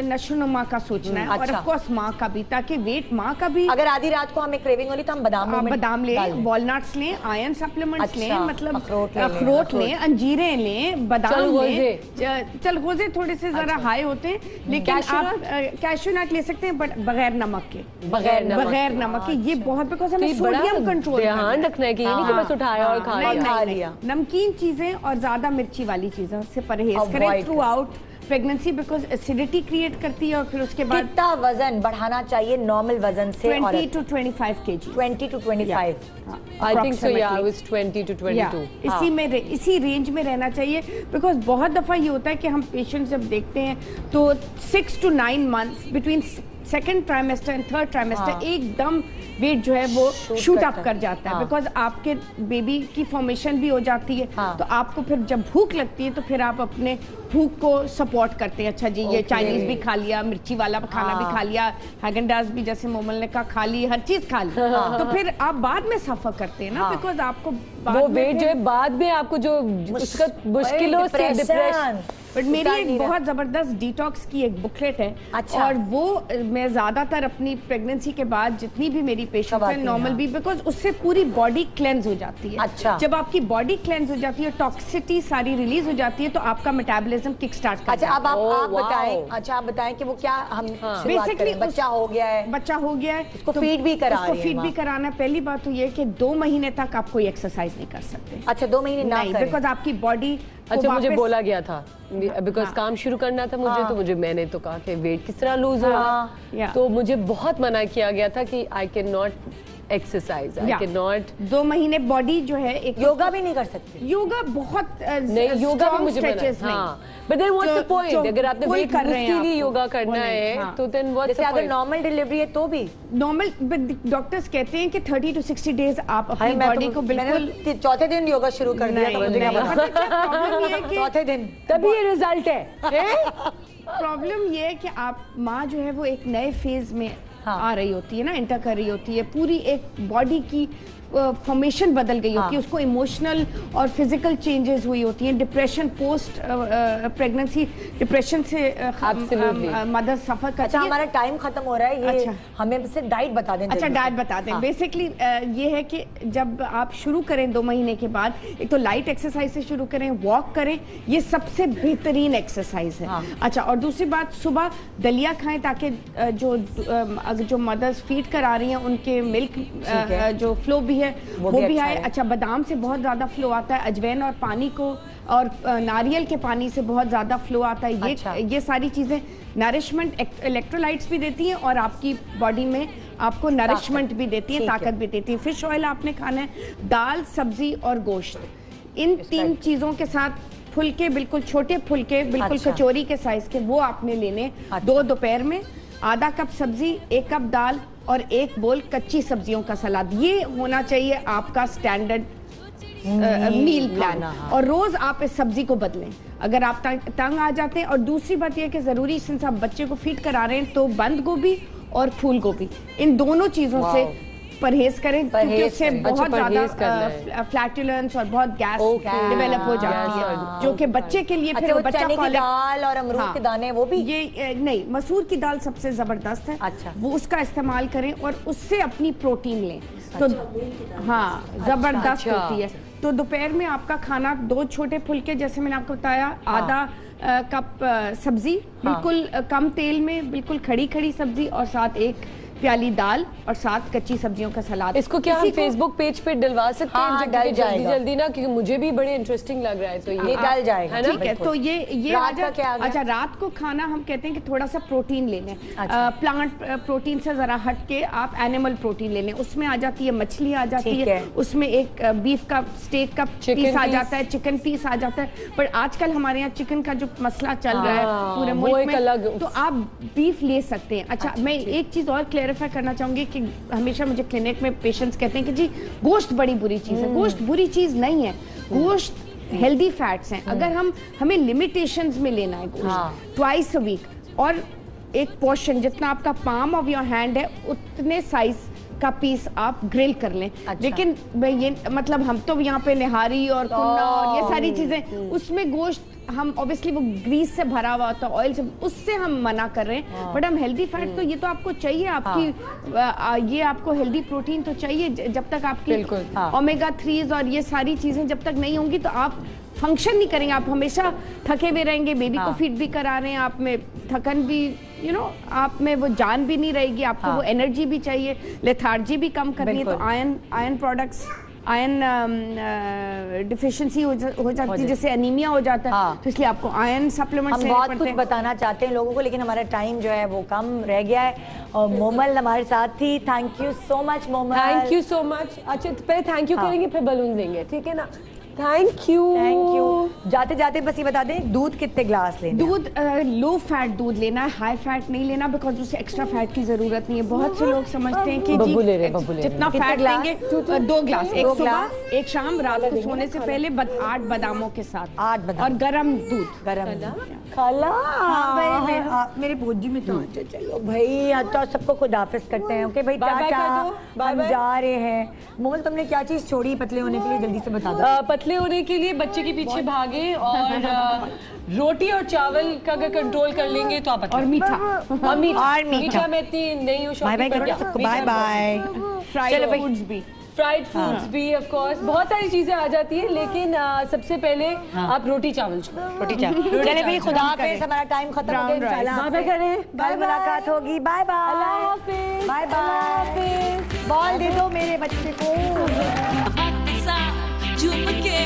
नशोनुमा का सोचना है, और ऑफ कोर्स माँ का भी, ताकि वेट माँ का भी। अगर आधी रात को हमें क्रेविंग हो रही तो हम बादाम लें, वॉलनट्स लें, आयरन सप्लीमेंट्स लें, मतलब अखरोट लें, अंजीरें लें, बादाम लें। चलगोजे थोड़े से जरा हाई होते हैं, लेकिन आप कैश्यू नट ले सकते हैं, बट बगैर नमक के। बगैर नमक के ये बहुत, बिकॉज हमें सोडियम कंट्रोल ध्यान रखना है कि ये नहीं कि बस उठाया और खा लिया। नमकीन चीजें और ज्यादा मिर्ची वाली चीजों से परहेज करें through out pregnancy, because acidity create करती है। और फिर उसके बाद कितना वजन बढ़ाना चाहिए नॉर्मल वजन से? 20 to 25 kg। 20 to 25। I think so, yeah, I was 20 to 22। इसी रेंज में रहना चाहिए, बिकॉज बहुत दफा ये होता है कि हम पेशेंट जब देखते हैं तो 6 to 9 months between second trimester and third trimester एकदम वेट जो है वो शूट अप कर जाता है, बिकॉज आपके बेबी की फॉर्मेशन भी हो जाती है। तो आपको फिर जब भूख लगती है तो फिर आप अपने भूख को सपोर्ट करते हैं। अच्छा जी, ये चाइनीज भी खा लिया, मिर्ची वाला खाना भी खा लिया, हैगन-डाज़ भी जैसे मोमल ने कहा खा ली, हर चीज खा ली। तो फिर आप बाद में सफर करते हैं ना, बिकॉज आपको वो वेट जो है बाद में आपको जो उसका मुश्किलों से डिप्रेशन। बट मेरी एक बहुत जबरदस्त डिटॉक्स की एक बुकलेट है। अच्छा। और वो मैं ज्यादातर अपनी प्रेगनेंसी के बाद जितनी भी मेरी पेशेंट है नॉर्मल भी, बिकॉज उससे पूरी बॉडी क्लेंस हो जाती है। अच्छा। जब आपकी बॉडी क्लेंस हो जाती है, टॉक्सिसिटी सारी रिलीज हो जाती है, तो आपका मेटाबॉलिज्म किक स्टार्ट करता है। अच्छा, अब आप बताएं। अच्छा, आप बताएं कि वो क्या हम बेसिकली बच्चा हो गया है, उसको फीड भी कराना। पहली बात तो ये कि 2 महीने तक आप कोई एक्सरसाइज नहीं कर सकते। अच्छा, 2 महीने नहीं, बिकॉज आपकी बॉडी। अच्छा, मुझे बोला गया था बिकॉज काम शुरू करना था मुझे, तो मैंने तो कहा कि वेट किस तरह लूज होगा, तो मुझे बहुत मना किया गया था कि I can not exercise, I can not. 2 महीने बॉडी जो है एक योगा भी नहीं कर सकते। योगा बहुत नहीं, योगा भी मुझे but then what's the point? अगर आपने वेट लूज के लिए योगा करना है तो देन व्हाट्स द पॉइंट? अगर नॉर्मल डिलीवरी है तो भी नॉर्मल, डॉक्टर्स कहते हैं कि 30 to 60 डेज आप अपनी बॉडी को बिल्कुल। चौथे दिन योगा शुरू कर दिया, चौथे दिन तभी ये रिजल्ट है। प्रॉब्लम ये है कि आप माँ जो है वो एक नए फेज में आ रही होती है ना, एंटर कर रही होती है, पूरी एक बॉडी की फॉर्मेशन बदल गई होती है, उसको इमोशनल और फिजिकल चेंजेस हुई होती हैं। डिप्रेशन पोस्ट प्रेगनेंसी डिप्रेशन से मदर सफर करती है। अच्छा, हमारा टाइम खत्म हो रहा है, ये अच्छा। हमें सिर्फ डाइट बता दें। अच्छा, डाइट बता दें। बेसिकली ये है कि जब आप शुरू करें 2 महीने के बाद, एक तो लाइट एक्सरसाइज से शुरू करें, वॉक करें, ये सबसे बेहतरीन एक्सरसाइज है। अच्छा, और दूसरी बात, सुबह दलिया खाएं, ताकि जो जो मदर्स फीड करा रही हैं उनके मिल्क जो फ्लो भी है वो भी है। अच्छा, बादाम से बहुत ज़्यादा फ्लो आता है, अजवैन और पानी को और नारियल के पानी से बहुत ज़्यादा फ्लो आता है। ये सारी चीज़ें नरिशमेंट, इलेक्ट्रोलाइट्स भी देती हैं और आपकी बॉडी में आपको नरिशमेंट भी देती है, ताकत भी देती है। फिश ऑयल आपने खाना है, दाल, सब्जी और गोश्त, इन 3 चीज़ों के साथ फुलके, बिल्कुल छोटे फुलके, बिल्कुल कचौरी के साइज के, वो आपने लेने। 2 दोपहर में आधा कप सब्जी, 1 कप दाल और 1 बोल कच्ची सब्जियों का सलाद। ये होना चाहिए आपका स्टैंडर्ड मील प्लान। और रोज आप इस सब्जी को बदलें अगर आप तंग आ जाते हैं। और दूसरी बात यह कि जरूरी, सिंस आप बच्चे को फीड करा रहे हैं, तो बंद गोभी और फूल गोभी, इन दोनों चीजों से परहेज करें, क्योंकि उससे बहुत ज्यादा फ्लैटुलेंस और बहुत गैस डेवलप हो जाती है, जो कि बच्चे के लिए फिर बच्चा की दाल और अमरूद के दाने, वो भी ये नहीं, मसूर की दाल सबसे जबरदस्त है। अच्छा, वो उसका इस्तेमाल करें और उससे अपनी प्रोटीन लें। तो हाँ, जबरदस्त होती है। तो दोपहर में आपका खाना 2 छोटे फुलके, जैसे मैंने आपको बताया, आधा कप सब्जी, बिल्कुल कम तेल में, बिल्कुल खड़ी खड़ी सब्जी, और साथ 1 प्याली दाल और 7 कच्ची सब्जियों का सलाद। इसको क्या हम फेसबुक पेज पे डलवा सकते हैं? डल जल्दी जल्दी ना, क्योंकि मुझे भी बड़े इंटरेस्टिंग लग रहा है। तो ये डल जाएगा, ठीक है। तो ये रात का क्या? अच्छा, रात को खाना हम कहते हैं कि थोड़ा सा प्रोटीन ले लें। प्लांट प्रोटीन से जरा हट के आप एनिमल प्रोटीन ले लें। उसमें आ जाती है मछली, आ जाती है, उसमें एक बीफ का स्टेक का पीस आ जाता है, चिकन पीस आ जाता है। पर आजकल हमारे यहाँ चिकन का जो मसला चल रहा है पूरे मुल्क में, तो आप बीफ ले सकते हैं। अच्छा, मैं एक चीज और क्लेरिफाई करना चाहूंगी कि हमेशा मुझे क्लिनिक में पेशेंट्स कहते हैं कि जी गोश्त बड़ी बुरी चीज है। गोश्त बुरी चीज नहीं है, गोश्त हेल्दी फैट्स हैं। अगर हमें लिमिटेशंस में लेना है गोश्त, ट्वाइस अ वीक, और एक पोर्शन जितना आपका पाम ऑफ योर हैंड है उतने साइज का पीस आप ग्रिल कर लें। लेकिन ये मतलब हम तो यहाँ पे निहारी और कुन्ना और ये सारी चीजें, उसमें गोश्त हम ऑब्वियसली वो ग्रीस से भरा हुआ होता है, ऑयल से, उससे हम मना कर रहे हैं। बट हम हेल्दी फैट, तो ये तो आपको चाहिए, आपकी ये आपको हेल्दी प्रोटीन तो चाहिए। जब तक आपकी ओमेगा 3s और ये सारी चीजें जब तक नहीं होंगी तो आप फंक्शन नहीं करेंगे, आप हमेशा थके हुए रहेंगे। बेबी को फीड भी करा रहे हैं, आप में थकन भी, आप में वो जान भी नहीं रहेगी, आपको वो एनर्जी भी चाहिए, लेथार्जी भी कम करनी है। तो आयरन प्रोडक्ट्स, आयरन डिफिशिएंसी हो जाती है, जैसे एनीमिया हो जाता है। तो इसलिए आपको आयरन सप्लीमेंट्स हम बहुत कुछ बताना चाहते हैं लोगों को, लेकिन हमारा टाइम जो है वो कम रह गया है। और मोमल हमारे साथ थी। Thank you so much Momal. Thank you so much. अच्छा, पहले थैंक यू करेंगे, फिर बलून देंगे, ठीक है ना? Thank you. जाते जाते बस ये बता दें, दूध कितने ग्लास लेना? दूध लो फैट दूध लेना है, हाई फैट नहीं लेना, बिकॉज उससे एक्स्ट्रा फैट की जरूरत नहीं है। बहुत से लोग समझते हैं कि जितना फैट लेंगे 2 ग्लास, एक सुबह, एक शाम, रात को सोने से पहले 8 बादामों के साथ, 8 बादाम और गरम दूध। खाला मेरे भोजी में तो चलो भाई, तो सबको खुदाफिज करते हैं। ओके भाई, टाटा, हम जा रहे हैं। मोमल, तुमने क्या चीज छोड़ी पतले होने के लिए, जल्दी से बता दो। पतले होने के लिए बच्चे के पीछे भागे, और रोटी और चावल का अगर कंट्रोल कर लेंगे तो आप, और मीठा मीठा मैं इतनी नहीं हूँ। Bye bye. फ्राइड फूड्स भी ऑफ कोर्स, बहुत सारी चीजें आ जाती है, लेकिन सबसे पहले आप रोटी चावल चले भाई, खुदा हाफिज, हमारा टाइम खत्म हो गया। इंशाल्लाह कल मुलाकात होगी। Bye bye. अल्लाह हाफिज। Bye bye. बॉल दे दो मेरे बच्चे को। झूम के